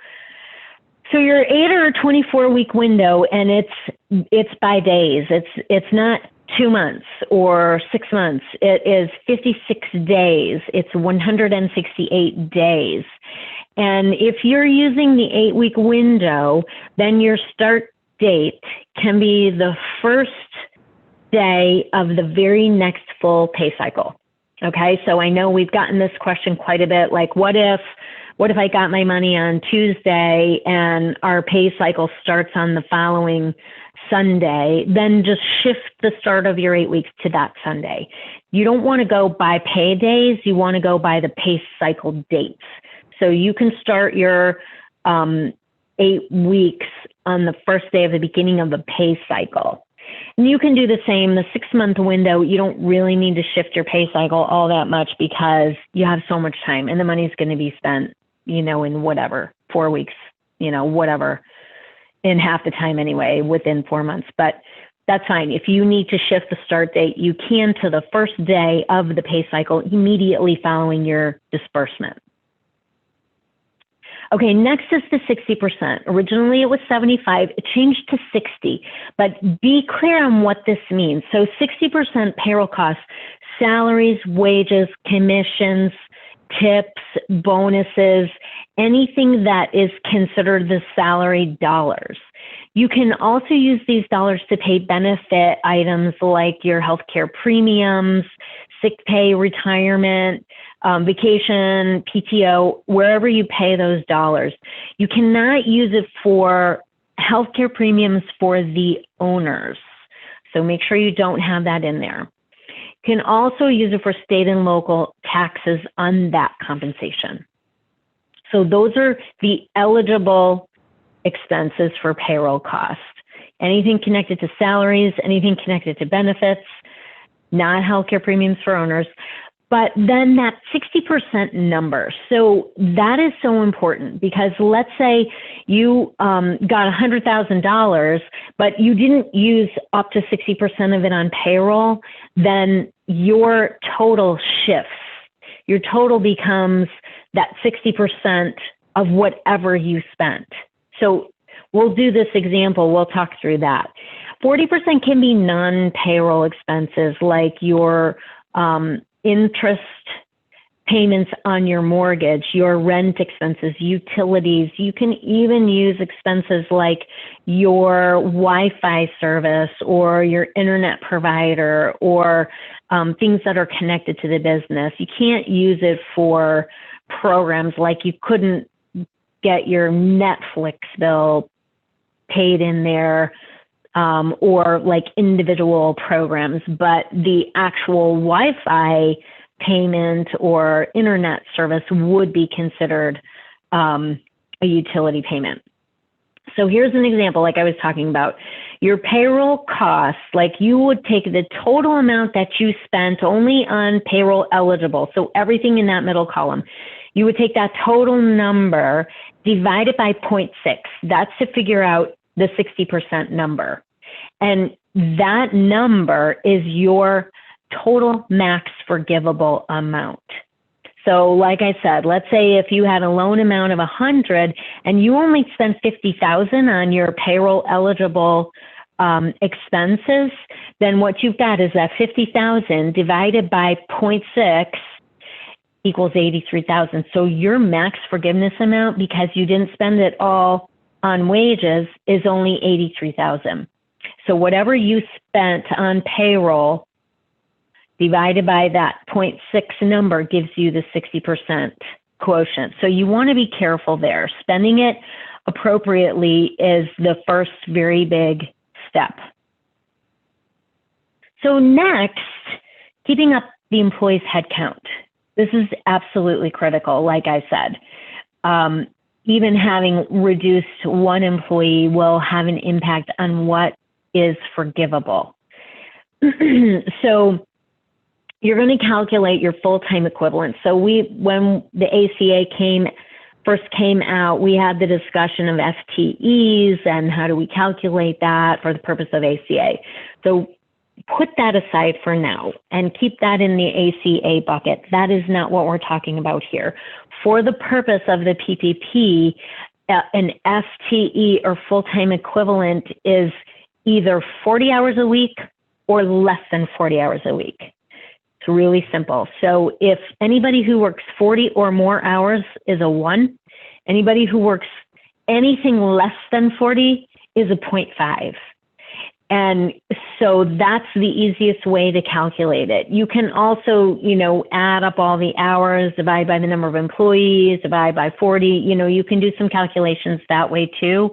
your 8 or 24-week window, and it's by days. It's not 2 months or 6 months. It is 56 days. It's 168 days. And if you're using the 8-week window, then your start date can be the first day of the very next full pay cycle. Okay, so I know we've gotten this question quite a bit, like what if I got my money on Tuesday and our pay cycle starts on the following Sunday? Then just shift the start of your 8 weeks to that Sunday. You don't want to go by pay days, you want to go by the pay cycle dates. So you can start your 8 weeks on the first day of the beginning of the pay cycle. And you can do the same, the 6-month window. You don't really need to shift your pay cycle all that much because you have so much time and the money's going to be spent, in whatever, 4 weeks, whatever, in half the time anyway, within 4 months. But that's fine. If you need to shift the start date, you can to the first day of the pay cycle immediately following your disbursement. Okay, next is the 60%. Originally it was 75, it changed to 60, but be clear on what this means. So 60% payroll costs, salaries, wages, commissions, tips, bonuses, anything that is considered the salary dollars. You can also use these dollars to pay benefit items like your healthcare premiums, sick pay, retirement, vacation, PTO, wherever you pay those dollars. You cannot use it for healthcare premiums for the owners. So make sure you don't have that in there. You can also use it for state and local taxes on that compensation. So those are the eligible expenses for payroll cost. Anything connected to salaries, anything connected to benefits, not healthcare premiums for owners. But then that 60% number, so that is so important because let's say you got $100,000, but you didn't use up to 60% of it on payroll, then your total shifts. Your total becomes that 60% of whatever you spent. So we'll do this example. We'll talk through that. 40% can be non-payroll expenses like your interest payments on your mortgage, your rent expenses, utilities. You can even use expenses like your Wi-Fi service or your internet provider or things that are connected to the business. You can't use it for programs like you couldn't get your Netflix bill paid in there or like individual programs, but the actual Wi-Fi payment or internet service would be considered a utility payment. So here's an example, like I was talking about. Your payroll costs, like you would take the total amount that you spent only on payroll eligible, so everything in that middle column. You would take that total number, divide it by 0.6. That's to figure out the 60% number. And that number is your total max forgivable amount. So like I said, let's say if you had a loan amount of 100 and you only spent 50,000 on your payroll eligible expenses, then what you've got is that 50,000 divided by 0.6 equals 83,000. So your max forgiveness amount, because you didn't spend it all on wages, is only 83,000. So whatever you spent on payroll divided by that 0.6 number gives you the 60% quotient. So you want to be careful there. Spending it appropriately is the first very big step. So next, keeping up the employee's headcount. This is absolutely critical, like I said. Even having reduced one employee will have an impact on what is forgivable. So you're going to calculate your full-time equivalent. So when the ACA first came out, we had the discussion of FTEs and how do we calculate that for the purpose of ACA. So put that aside for now and keep that in the ACA bucket. That is not what we're talking about here. For the purpose of the PPP, an FTE or full-time equivalent is either 40 hours a week or less than 40 hours a week. It's really simple. So if anybody who works 40 or more hours is a 1, anybody who works anything less than 40 is a 0.5. And so that's the easiest way to calculate it. You can also, add up all the hours, divide by the number of employees, divide by 40, you can do some calculations that way too.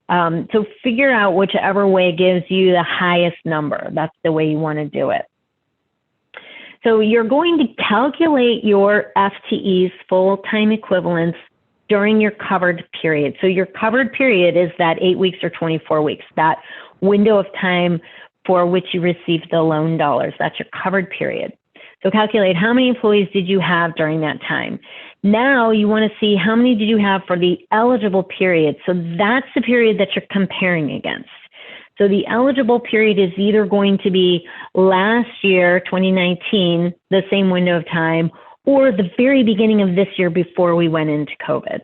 So figure out whichever way gives you the highest number. That's the way you want to do it. So you're going to calculate your FTE's full-time equivalents during your covered period. So your covered period is that 8 weeks or 24 weeks, that window of time for which you receive the loan dollars. That's your covered period. So calculate how many employees did you have during that time. Now you want to see how many did you have for the eligible period. So that's the period that you're comparing against. So the eligible period is either going to be last year, 2019, the same window of time, or the very beginning of this year before we went into COVID.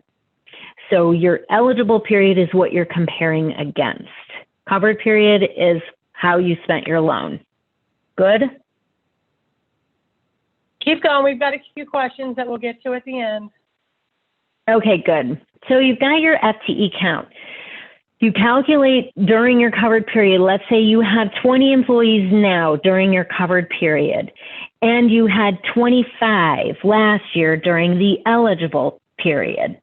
So your eligible period is what you're comparing against. Covered period is how you spent your loan. Good? Keep going. We've got a few questions that we'll get to at the end. Okay, good. So you've got your FTE count. You calculate during your covered period. Let's say you have 20 employees now during your covered period, and you had 25 last year during the eligible period.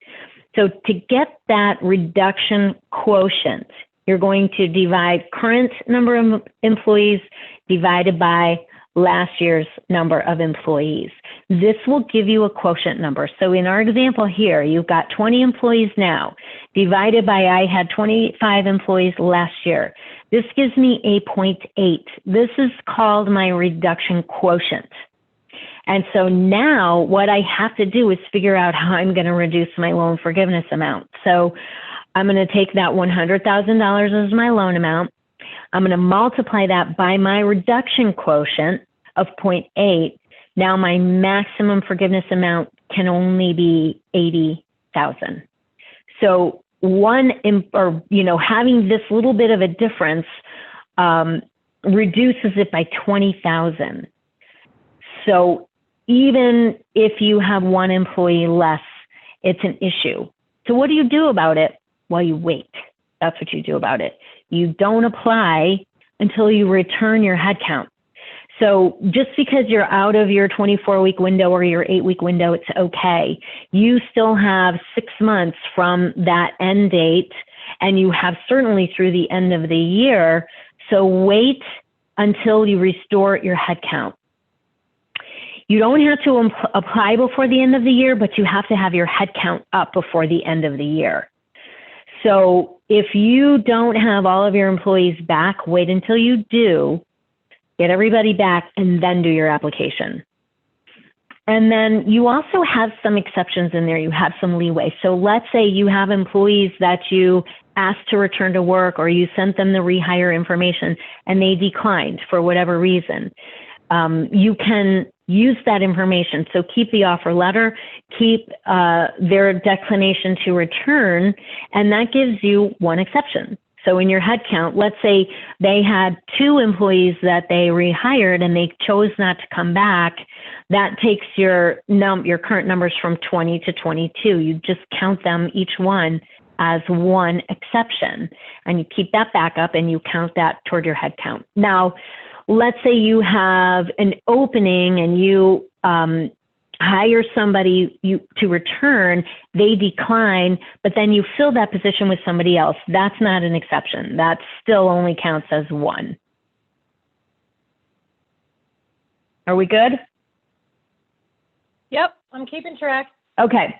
So to get that reduction quotient, you're going to divide current number of employees divided by last year's number of employees. This will give you a quotient number. So in our example here, you've got 20 employees now, divided by I had 25 employees last year. This gives me a 0.8. This is called my reduction quotient. And so now what I have to do is figure out how I'm going to reduce my loan forgiveness amount. So I'm going to take that $100,000 as my loan amount. I'm going to multiply that by my reduction quotient of 0.8. Now my maximum forgiveness amount can only be $80,000. So having this little bit of a difference reduces it by 20,000. So even if you have one employee less, it's an issue. So what do you do about it? Well, you wait. That's what you do about it. You don't apply until you return your headcount. So just because you're out of your 24-week window or your 8-week window, it's okay. You still have 6 months from that end date, and you have certainly through the end of the year. So wait until you restore your headcount. You don't have to apply before the end of the year, but you have to have your headcount up before the end of the year. So if you don't have all of your employees back, wait until you do, get everybody back, and then do your application. And then you also have some exceptions in there. You have some leeway. So let's say you have employees that you asked to return to work, or you sent them the rehire information and they declined for whatever reason. You can use that information. So keep the offer letter, keep their declination to return, and that gives you one exception. So in your headcount, let's say they had 2 employees that they rehired and they chose not to come back. That takes your current numbers from 20 to 22. You just count them, each one, as one exception. And you keep that back up and you count that toward your headcount. Now, let's say you have an opening and you hire somebody to return, they decline, but then you fill that position with somebody else. That's not an exception. That still only counts as one. Are we good? Yep, I'm keeping track. Okay.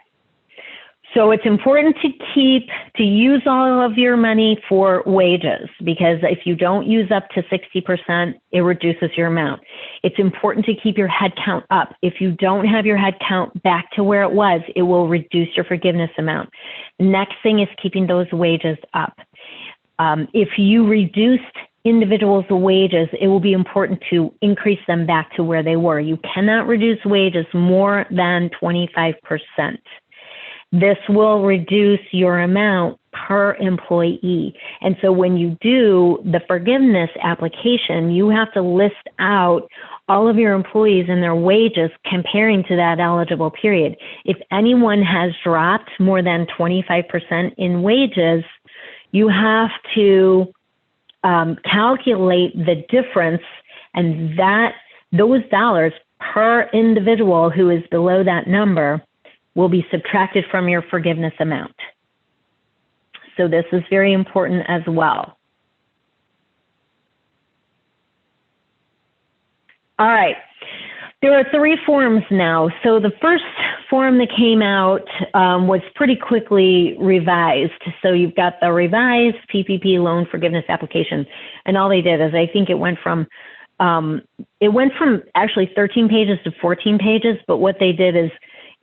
So it's important to use all of your money for wages, because if you don't use up to 60%, it reduces your amount. It's important to keep your headcount up. If you don't have your headcount back to where it was, it will reduce your forgiveness amount. Next thing is keeping those wages up. If you reduced individuals' wages, it will be important to increase them back to where they were. You cannot reduce wages more than 25%. This will reduce your amount per employee. And so when you do the forgiveness application, you have to list out all of your employees and their wages comparing to that eligible period. If anyone has dropped more than 25% in wages, you have to calculate the difference, and those dollars per individual who is below that number will be subtracted from your forgiveness amount. So this is very important as well. All right, there are 3 forms now. So the first form that came out was pretty quickly revised. So you've got the revised PPP loan forgiveness application, and all they did is, I think it went from actually 13 pages to 14 pages, but what they did is,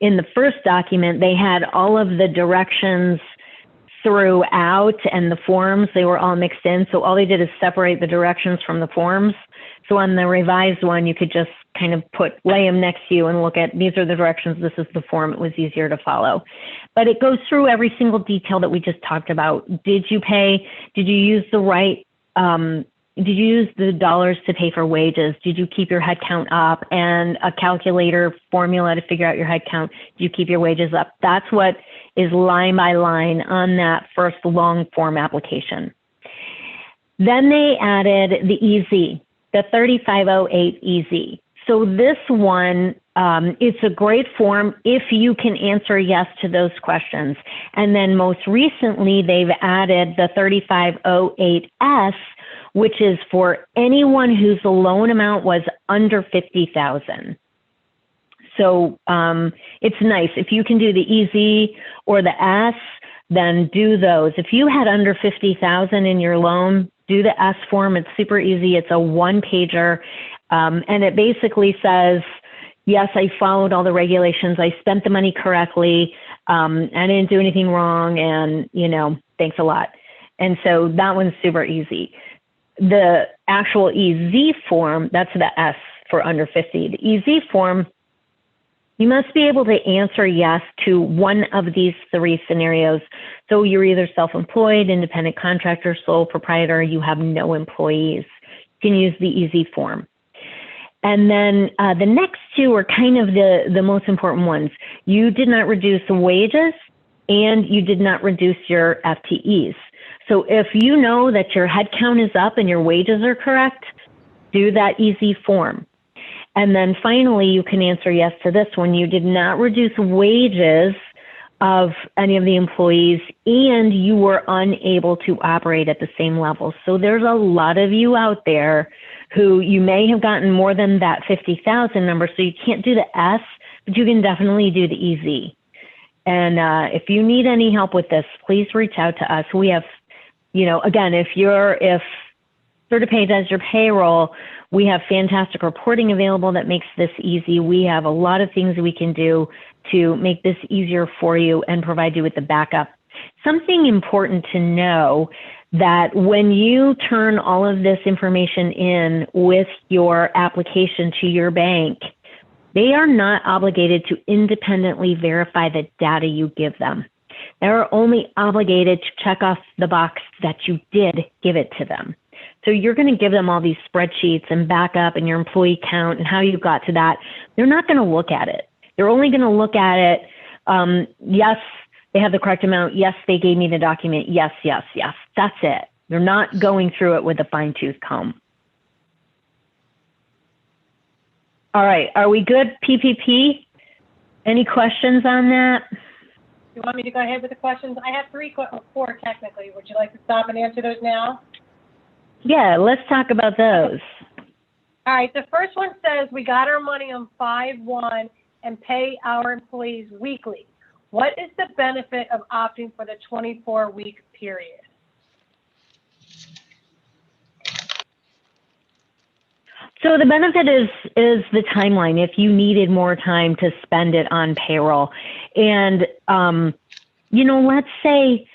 in the first document, they had all of the directions throughout, and the forms, they were all mixed in. So all they did is separate the directions from the forms. So on the revised one, you could just kind of lay them next to you and look at, these are the directions, this is the form. It was easier to follow. But it goes through every single detail that we just talked about. Did you pay? Did you use the right did you use the dollars to pay for wages? Did you keep your headcount up? And a calculator formula to figure out your headcount. Did you keep your wages up? That's what is line by line on that first long form application. Then they added the EZ, the 3508 EZ. So this one, it's a great form if you can answer yes to those questions. And then most recently, they've added the 3508S, which is for anyone whose loan amount was under $50,000. So it's nice. If you can do the EZ or the S, then do those. If you had under $50,000 in your loan, do the S form. It's super easy. It's a 1-pager. And it basically says, yes, I followed all the regulations. I spent the money correctly. I didn't do anything wrong. And, thanks a lot. And so that one's super easy. The actual EZ form, that's the S for under 50. The EZ form, You must be able to answer yes to one of these three scenarios. So you're either self-employed, independent contractor, sole proprietor, you have no employees. You can use the easy form. And then the next two are kind of the most important ones. You did not reduce wages and you did not reduce your FTEs. So if you know that your headcount is up and your wages are correct, do that easy form. And then finally, you can answer yes to this one. You did not reduce wages of any of the employees and you were unable to operate at the same level. So there's a lot of you out there who you may have gotten more than that 50,000 number. So you can't do the S, but you can definitely do the EZ. And if you need any help with this, please reach out to us. We have, you know, again, if CertaPay does your payroll, we have fantastic reporting available that makes this easy. We have a lot of things we can do to make this easier for you and provide you with the backup. Something important to know that when you turn all of this information in with your application to your bank, they are not obligated to independently verify the data you give them. They're only obligated to check off the box that you did give it to them. So you're going to give them all these spreadsheets and backup and your employee count and how you got to that. They're not going to look at it. They're only going to look at it. Yes, they have the correct amount. Yes, they gave me the document. Yes, yes, yes. That's it. They're not going through it with a fine-tooth comb. All right. Are we good, PPP? Any questions on that? You want me to go ahead with the questions? I have four technically. Would you like to stop and answer those now? Yeah, let's talk about those. All right. The first one says we got our money on 5/1 and pay our employees weekly. What is the benefit of opting for the 24-week period? So the benefit is the timeline. If you needed more time to spend it on payroll, and you know, let's say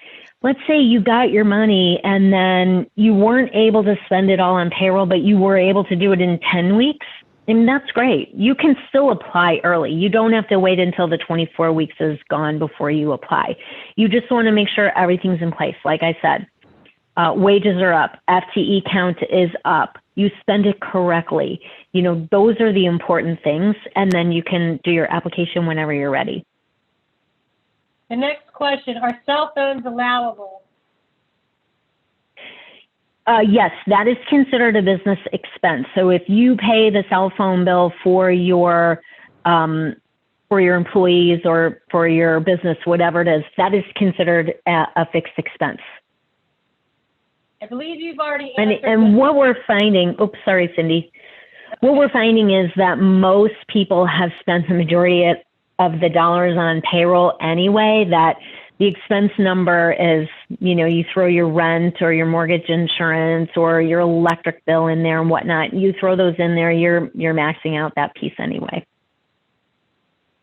you got your money and then you weren't able to spend it all on payroll, but you were able to do it in 10 weeks. And that's great. You can still apply early. You don't have to wait until the 24 weeks is gone before you apply. You just want to make sure everything's in place. Like I said, wages are up, FTE count is up, you spend it correctly. You know, those are the important things. And then you can do your application whenever you're ready. The next question, are cell phones allowable? Yes, that is considered a business expense. So if you pay the cell phone bill for your employees or for your business, whatever it is, that is considered a fixed expense. I believe you've already answered. And what we're finding, oops, sorry, Cindy. What we're finding is that most people have spent the majority of the dollars on payroll anyway, that the expense number is, you know, you throw your rent or your mortgage insurance or your electric bill in there and whatnot. You throw those in there, you're maxing out that piece anyway.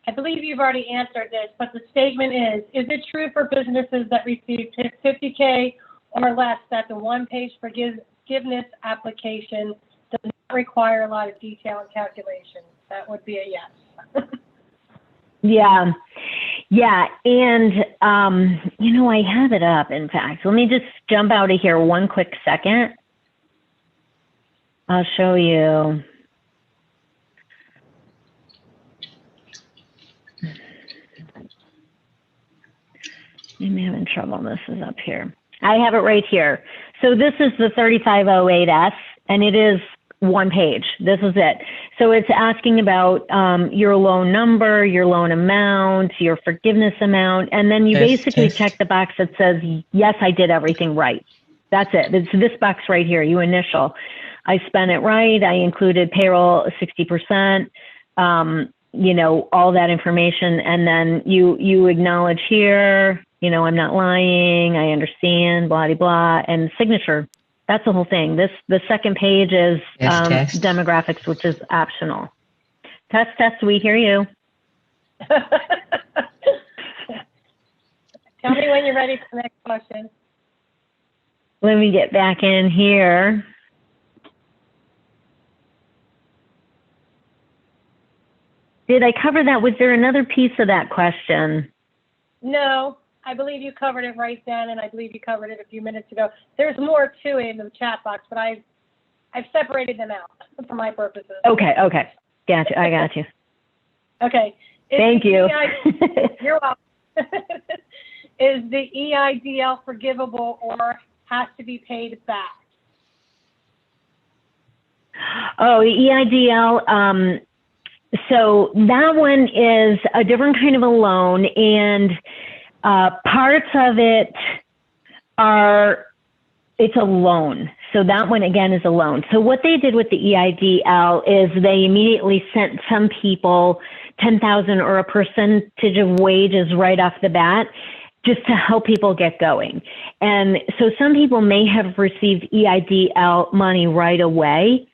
I believe you've already answered this, but the statement is it true for businesses that receive $50K or less that the one-page forgiveness application does not require a lot of detail and calculation? That would be a yes. Yeah. And, you know, I have it up, in fact. Let me just jump out of here one quick second. I'll show you. I'm having trouble. This is up here. I have it right here. So this is the 3508S, and it is one page. This is it. So it's asking about your loan number, your loan amount, your forgiveness amount, and then you basically check the box that says, yes, I did everything right. That's it. It's this box right here, you initial. I spent it right. I included payroll 60%, you know, all that information. And then you acknowledge here, you know, I'm not lying, I understand, blah, blah, blah, and signature. That's the whole thing. The second page is demographics, which is optional. Test, we hear you. Tell me when you're ready for the next question. Let me get back in here. Did I cover that? Was there another piece of that question? No, I believe you covered it right then, and I believe you covered it a few minutes ago. There's more to it in the chat box, but I've separated them out for my purposes. Okay. Gotcha. I got you. Okay. Thank you. You're welcome. Is the EIDL forgivable or has to be paid back? Oh, the EIDL, so that one is a different kind of a loan, and parts of it are, it's a loan. So that one, again, is a loan. So what they did with the EIDL is they immediately sent some people 10,000 or a percentage of wages right off the bat, just to help people get going. And so some people may have received EIDL money right away,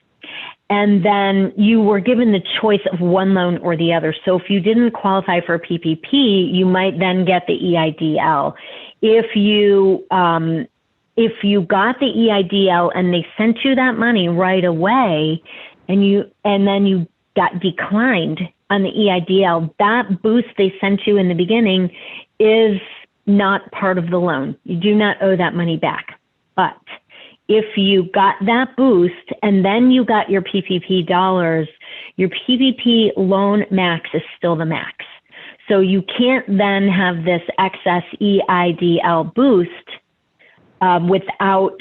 and then you were given the choice of one loan or the other. So if you didn't qualify for PPP, you might then get the EIDL. If you got the EIDL and they sent you that money right away, and then you got declined on the EIDL, that boost they sent you in the beginning is not part of the loan. You do not owe that money back. But if you got that boost and then you got your PPP dollars, your PPP loan max is still the max. So you can't then have this excess EIDL boost without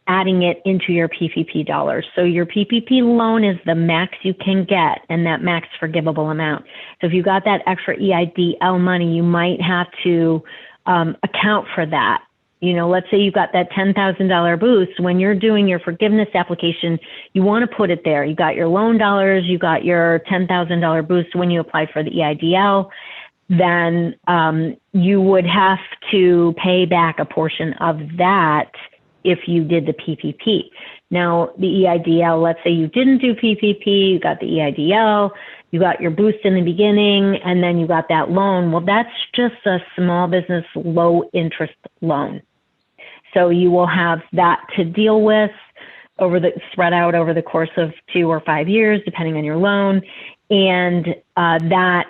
adding it into your PPP dollars. So your PPP loan is the max you can get, and that max forgivable amount. So if you got that extra EIDL money, you might have to account for that. You know, let's say you got that $10,000 boost. When you're doing your forgiveness application, you want to put it there. You got your loan dollars, you got your $10,000 boost when you applied for the EIDL, then you would have to pay back a portion of that if you did the PPP. Now, the EIDL, let's say you didn't do PPP, you got the EIDL, you got your boost in the beginning, and then you got that loan. Well, that's just a small business low interest loan. So you will have that to deal with spread out over the course of 2 or 5 years, depending on your loan. And that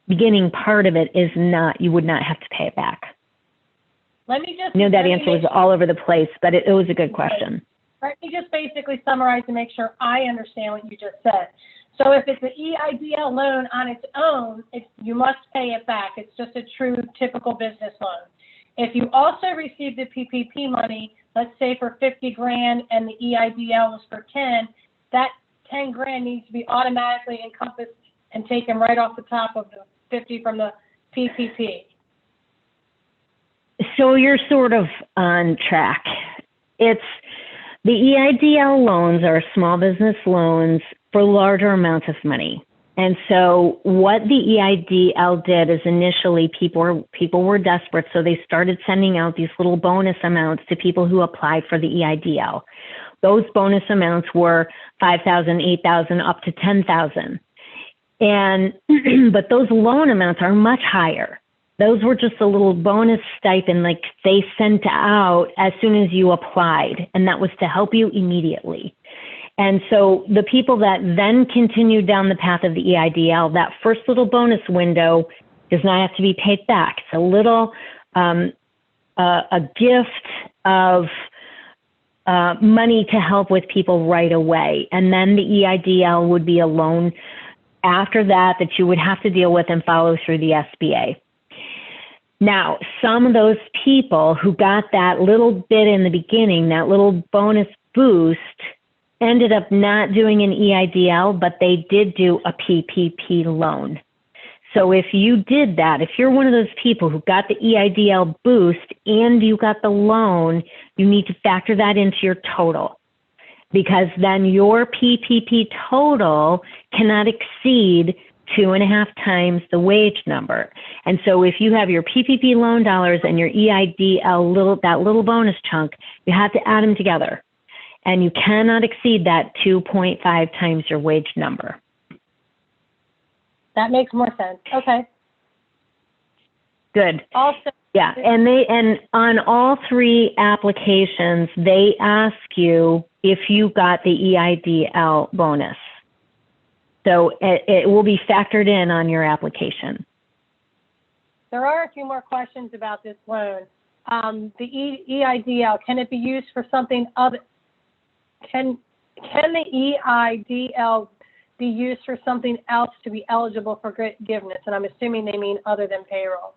beginning part of it is not, you would not have to pay it back. Let me just. I know that answer was all over the place, but it was a good question. Let me just basically summarize to make sure I understand what you just said. So if it's an EIDL loan on its own, you must pay it back. It's just a true typical business loan. If you also receive the PPP money, let's say for 50 grand and the EIDL was for 10, that 10 grand needs to be automatically encompassed and taken right off the top of the 50 from the PPP. So you're sort of on track. The EIDL loans are small business loans for larger amounts of money. And so what the EIDL did is initially people were desperate, so they started sending out these little bonus amounts to people who applied for the EIDL. Those bonus amounts were $5,000, $8,000, up to $10,000. And but those loan amounts are much higher. Those were just a little bonus stipend, like they sent out as soon as you applied, and that was to help you immediately. And so the people that then continued down the path of the EIDL, that first little bonus window does not have to be paid back. It's a little, a gift of money to help with people right away. And then the EIDL would be a loan after that you would have to deal with and follow through the SBA. Now, some of those people who got that little bit in the beginning, that little bonus boost, ended up not doing an EIDL, but they did do a PPP loan. So if you did that, if you're one of those people who got the EIDL boost and you got the loan, you need to factor that into your total, because then your PPP total cannot exceed 2.5 times the wage number. And so if you have your PPP loan dollars and your EIDL, that little bonus chunk, you have to add them together. And you cannot exceed that 2.5 times your wage number. That makes more sense. Okay. Good. Also, yeah, and on all 3 applications, they ask you if you got the EIDL bonus. So it will be factored in on your application. There are a few more questions about this loan. The EIDL, can it be used for something other? Can the EIDL be used for something else to be eligible for forgiveness? And I'm assuming they mean other than payroll.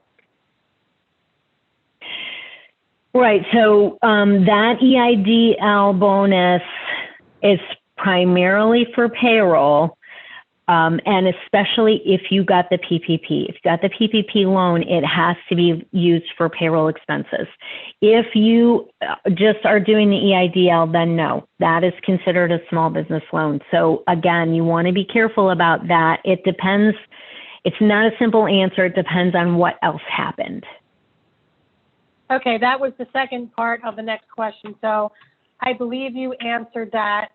Right. So that EIDL bonus is primarily for payroll. And especially if you got the PPP. If you got the PPP loan, it has to be used for payroll expenses. If you just are doing the EIDL, then no, that is considered a small business loan. So again, you want to be careful about that. It depends. It's not a simple answer. It depends on what else happened. Okay, that was the second part of the next question. So I believe you answered that.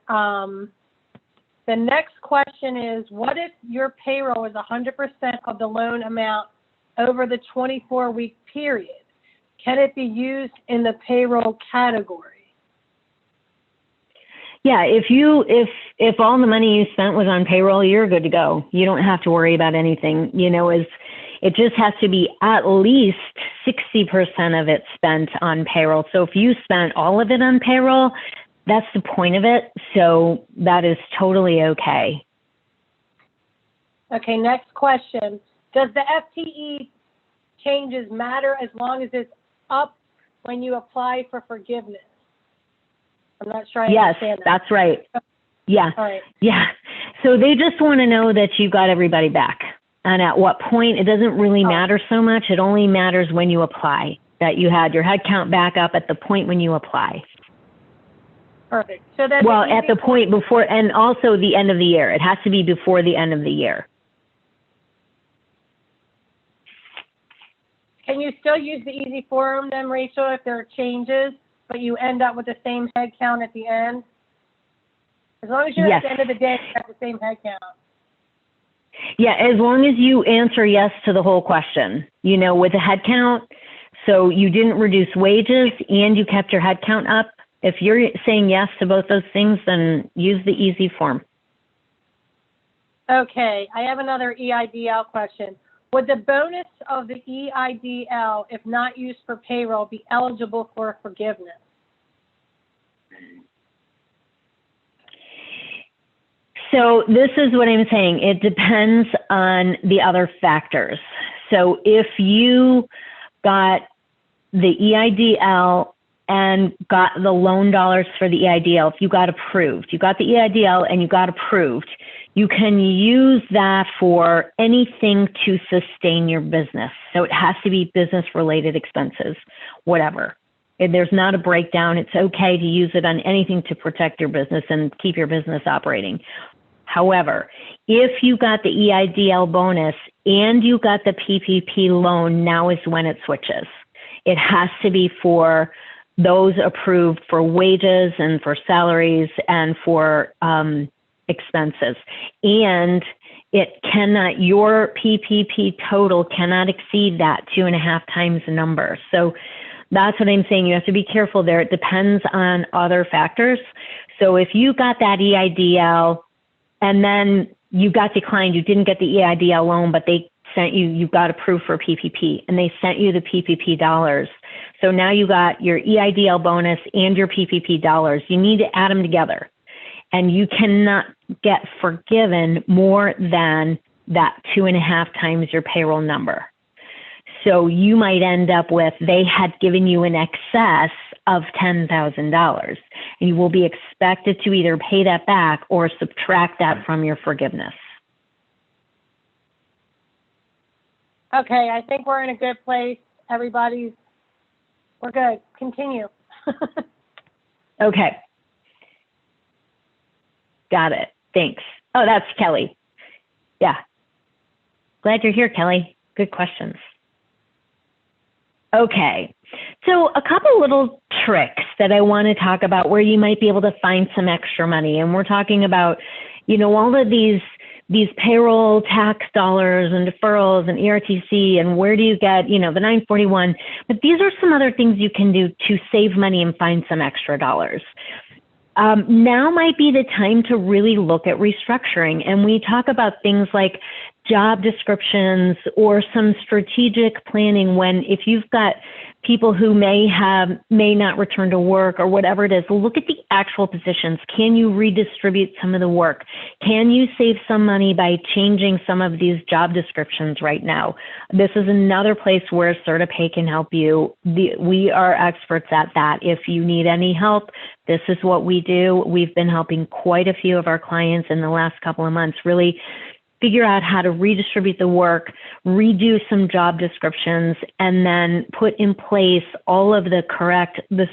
The next question is, what if your payroll is 100% of the loan amount over the 24-week period? Can it be used in the payroll category? Yeah, if all the money you spent was on payroll, you're good to go. You don't have to worry about anything. It just has to be at least 60% of it spent on payroll. So if you spent all of it on payroll, that's the point of it. So that is totally okay. Okay, next question. Does the FTE changes matter as long as it's up when you apply for forgiveness? I'm not sure I understand that. Yes, that's right. Yeah. All right. Yeah. So they just want to know that you got everybody back. And at what point, it doesn't really matter so much. It only matters when you apply, that you had your head count back up at the point when you apply. Perfect. So that's at the point before, and also the end of the year. It has to be before the end of the year. Can you still use the easy form then, Rachel, if there are changes, but you end up with the same head count at the end? As long as you're at the end of the day, you have the same head count. Yeah, as long as you answer yes to the whole question, with a head count. So you didn't reduce wages and you kept your head count up. If you're saying yes to both those things, then use the easy form. Okay, I have another EIDL question. Would the bonus of the EIDL, if not used for payroll, be eligible for forgiveness? So this is what I'm saying. It depends on the other factors. So if you got the EIDL and got the loan dollars for the EIDL, if you got approved, you got the EIDL and you got approved, you can use that for anything to sustain your business. So it has to be business related expenses, whatever. If there's not a breakdown, it's okay to use it on anything to protect your business and keep your business operating. However, if you got the EIDL bonus and you got the PPP loan, now is when it switches. It has to be for those approved for wages and for salaries and for expenses. And it cannot, your PPP total cannot exceed that 2.5 times the number. So that's what I'm saying. You have to be careful there. It depends on other factors. So if you got that EIDL and then you got declined, you didn't get the EIDL loan, but they sent you, you got approved for PPP and they sent you the PPP dollars. So now you got your EIDL bonus and your PPP dollars. You need to add them together and you cannot get forgiven more than that 2.5 times your payroll number. So you might end up with, they had given you in excess of $10,000 and you will be expected to either pay that back or subtract that from your forgiveness. Okay, I think we're in a good place. We're good. Continue. Okay. Got it. Thanks. Oh, that's Kelly. Yeah. Glad you're here, Kelly. Good questions. Okay. So a couple little tricks that I want to talk about where you might be able to find some extra money. And we're talking about, all of these payroll tax dollars and deferrals and ERTC and where do you get, the 941. But these are some other things you can do to save money and find some extra dollars. now might be the time to really look at restructuring. And we talk about things like job descriptions or some strategic planning when if you've got people who may not return to work or whatever it is, look at the actual positions. Can you redistribute some of the work? Can you save some money by changing some of these job descriptions right now? This is another place where CertaPay can help you. We are experts at that. If you need any help, this is what we do. We've been helping quite a few of our clients in the last couple of months really figure out how to redistribute the work, redo some job descriptions, and then put in place all of the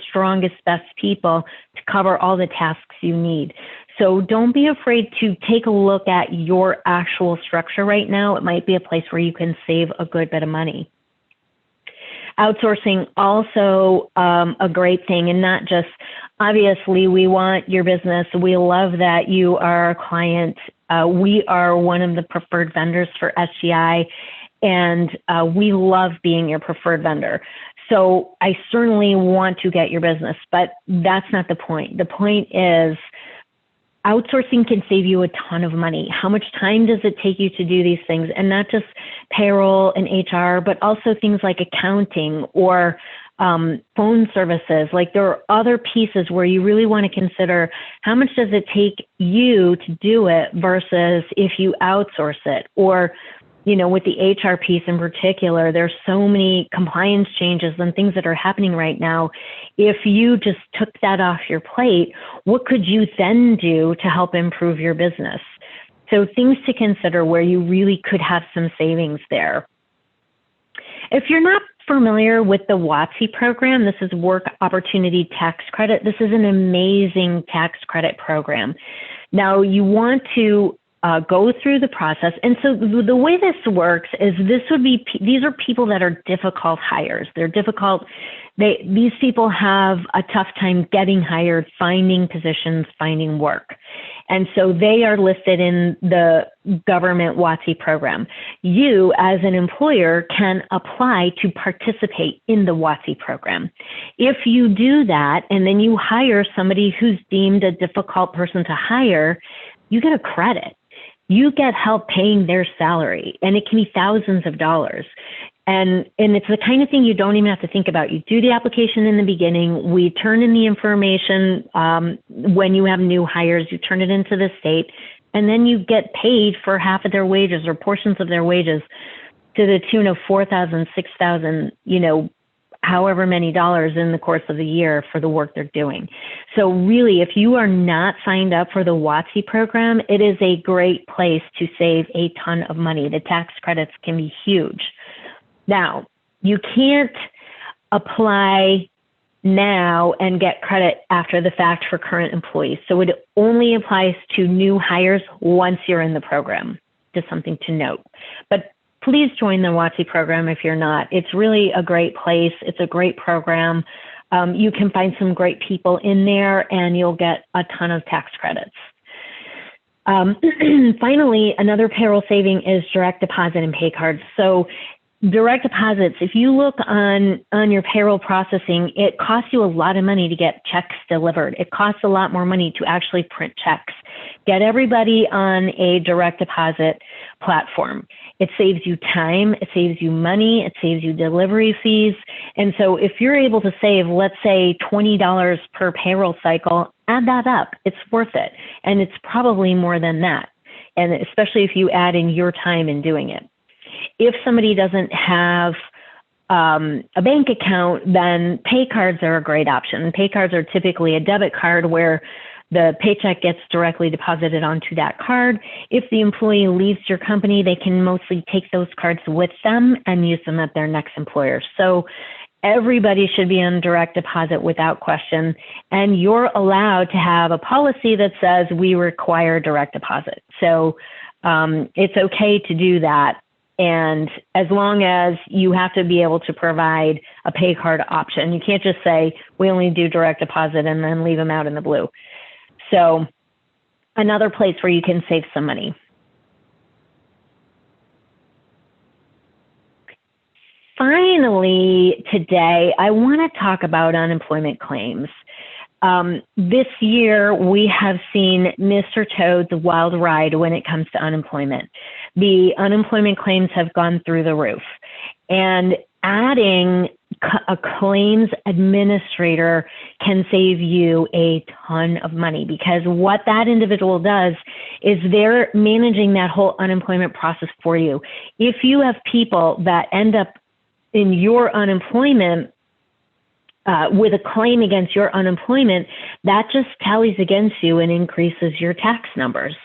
strongest, best people to cover all the tasks you need. So don't be afraid to take a look at your actual structure right now. It might be a place where you can save a good bit of money. Outsourcing also a great thing, and not just, obviously we want your business. We love that you are a client. We are one of the preferred vendors for SGI, and we love being your preferred vendor. So I certainly want to get your business, but that's not the point. The point is outsourcing can save you a ton of money. How much time does it take you to do these things? And not just payroll and HR, but also things like accounting or phone services. Like there are other pieces where you really want to consider how much does it take you to do it versus if you outsource it. Or, you know, with the HR piece in particular, there's so many compliance changes and things that are happening right now. If you just took that off your plate, what could you then do to help improve your business? So things to consider where you really could have some savings there. If you're not familiar with the WOTC program, this is Work Opportunity Tax Credit. This is an amazing tax credit program. Now you want to go through the process. And so the way this works is these are people that are difficult hires. They're difficult. These people have a tough time getting hired, finding positions, finding work. And so they are listed in the government WOTC program. You, as an employer, can apply to participate in the WOTC program. If you do that, and then you hire somebody who's deemed a difficult person to hire, you get a credit. You get help paying their salary, and it can be thousands of dollars. And it's the kind of thing you don't even have to think about. You do the application in the beginning. We turn in the information when you have new hires. You turn it into the state, and then you get paid for half of their wages or portions of their wages to the tune of $4,000, $6,000, you know, however many dollars in the course of the year for the work they're doing. So really, if you are not signed up for the WOTC program, it is a great place to save a ton of money. The tax credits can be huge. Now, you can't apply now and get credit after the fact for current employees. So it only applies to new hires once you're in the program. Just something to note. But please join the WOTC program if you're not. It's really a great place. It's a great program. You can find some great people in there, and you'll get a ton of tax credits. Finally, another payroll saving is direct deposit and pay cards. So direct deposits, if you look on your payroll processing, it costs you a lot of money to get checks delivered. It costs a lot more money to actually print checks. Get everybody on a direct deposit platform. It saves you time, it saves you money, it saves you delivery fees. And so if you're able to save, let's say $20 per payroll cycle, add that up. It's worth it. And it's probably more than that. And especially if you add in your time in doing it. If somebody doesn't have a bank account, then pay cards are a great option. Pay cards are typically a debit card where the paycheck gets directly deposited onto that card. If the employee leaves your company, they can mostly take those cards with them and use them at their next employer. So everybody should be on direct deposit without question. And you're allowed to have a policy that says we require direct deposit. So it's okay to do that. And as long as you have to be able to provide a pay card option, you can't just say, we only do direct deposit and then leave them out in the blue. So another place where you can save some money. Finally, today, I want to talk about unemployment claims. This year, we have seen Mr. Toad's wild ride when it comes to unemployment. The unemployment claims have gone through the roof. And adding a claims administrator can save you a ton of money, because what that individual does is they're managing that whole unemployment process for you. If you have people that end up in your unemployment with a claim against your unemployment, that just tallies against you and increases your tax numbers.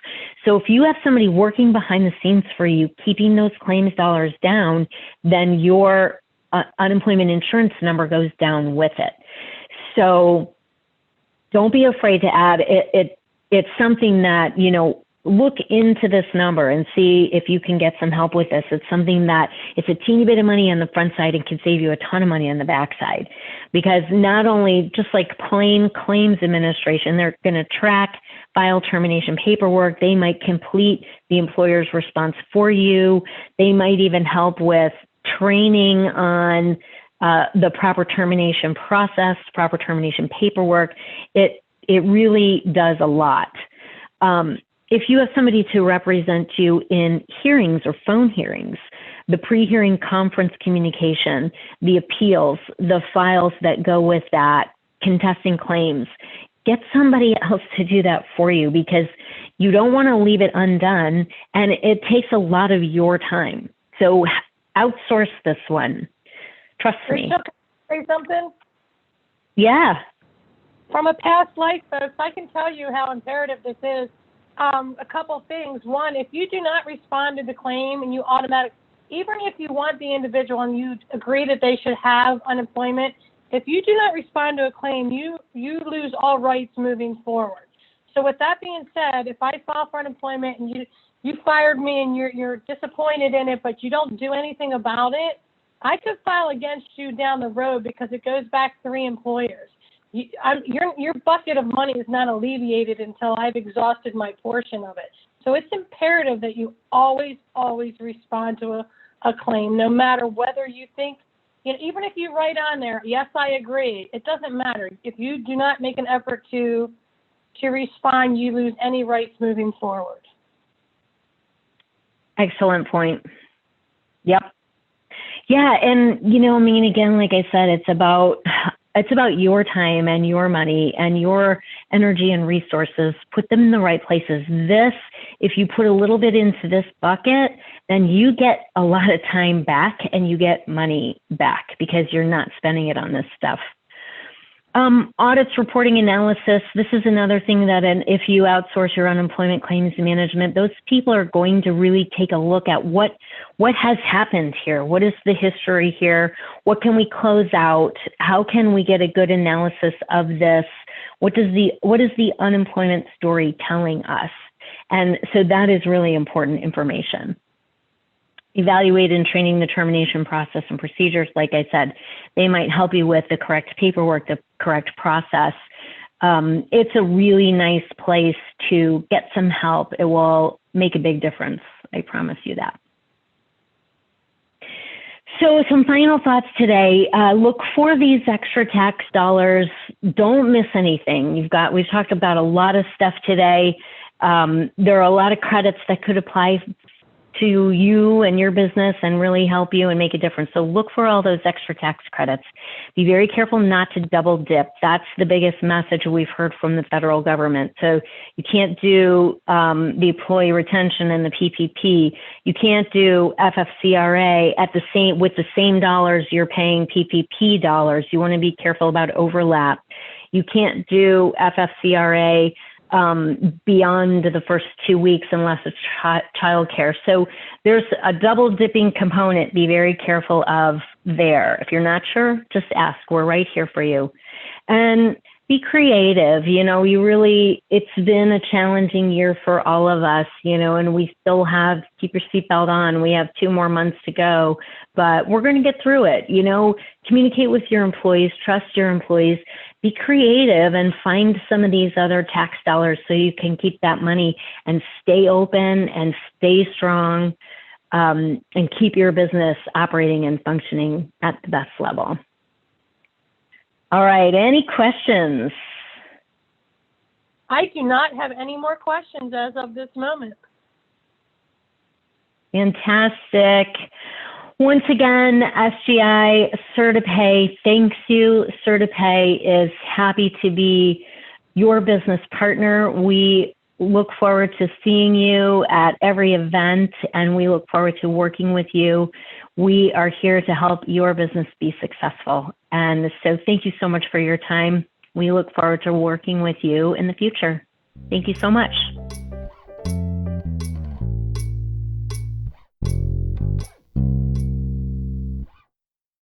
So if you have somebody working behind the scenes for you, keeping those claims dollars down, then your unemployment insurance number goes down with it. So don't be afraid to add it. It's something that, look into this number and see if you can get some help with this. It's something that it's a teeny bit of money on the front side and can save you a ton of money on the back side. Because not only just like plain claims administration, they're going to track file termination paperwork. They might complete the employer's response for you. They might even help with training on the proper termination process, proper termination paperwork. It really does a lot. If you have somebody to represent you in hearings or phone hearings, the pre-hearing conference communication, the appeals, the files that go with that, contesting claims, get somebody else to do that for you, because you don't want to leave it undone, and it takes a lot of your time. So outsource this one. Trust me. Can I say something? Yeah. From a past life, folks, I can tell you how imperative this is. A couple things. One, if you do not respond to the claim and you even if you want the individual and you agree that they should have unemployment, if you do not respond to a claim, you lose all rights moving forward. So with that being said, if I file for unemployment and you fired me and you're disappointed in it, but you don't do anything about it, I could file against you down the road because it goes back 3 employers. Your bucket of money is not alleviated until I've exhausted my portion of it. So it's imperative that you always, always respond to a claim, no matter whether you think, even if you write on there, yes, I agree, it doesn't matter. If you do not make an effort to respond, you lose any rights moving forward. Excellent point. Yep. Yeah, and again, like I said, it's about your time and your money and your energy and resources. Put them in the right places. If you put a little bit into this bucket, then you get a lot of time back and you get money back because you're not spending it on this stuff. Audits, reporting, analysis. This is another thing that if you outsource your unemployment claims management, those people are going to really take a look at what has happened here. What is the history here? What can we close out? How can we get a good analysis of this? What is the unemployment story telling us? And so that is really important information. Evaluate and training the termination process and procedures. Like I said, they might help you with the correct paperwork, the correct process. It's a really nice place to get some help. It will make a big difference. I promise you that. So some final thoughts today. Look for these extra tax dollars. Don't miss anything. We've talked about a lot of stuff today. There are a lot of credits that could apply to you and your business and really help you and make a difference. So look for all those extra tax credits. Be very careful not to double dip. That's the biggest message we've heard from the federal government. So you can't do the employee retention and the PPP. You can't do FFCRA with the same dollars you're paying PPP dollars. You want to be careful about overlap. You can't do FFCRA beyond the first 2 weeks unless it's child care. So there's a double dipping component. Be very careful of there. If you're not sure, just ask. We're right here for you. And be creative. It's been a challenging year for all of us, and we still keep your seatbelt on. We have 2 more months to go, but we're going to get through it. Communicate with your employees, trust your employees, be creative and find some of these other tax dollars so you can keep that money and stay open and stay strong, and keep your business operating and functioning at the best level. All right, any questions? I do not have any more questions as of this moment. Fantastic. Once again, SGI CertaPay thanks you. CertaPay is happy to be your business partner. We look forward to seeing you at every event, and we look forward to working with you. We are here to help your business be successful. And so thank you so much for your time. We look forward to working with you in the future. Thank you so much.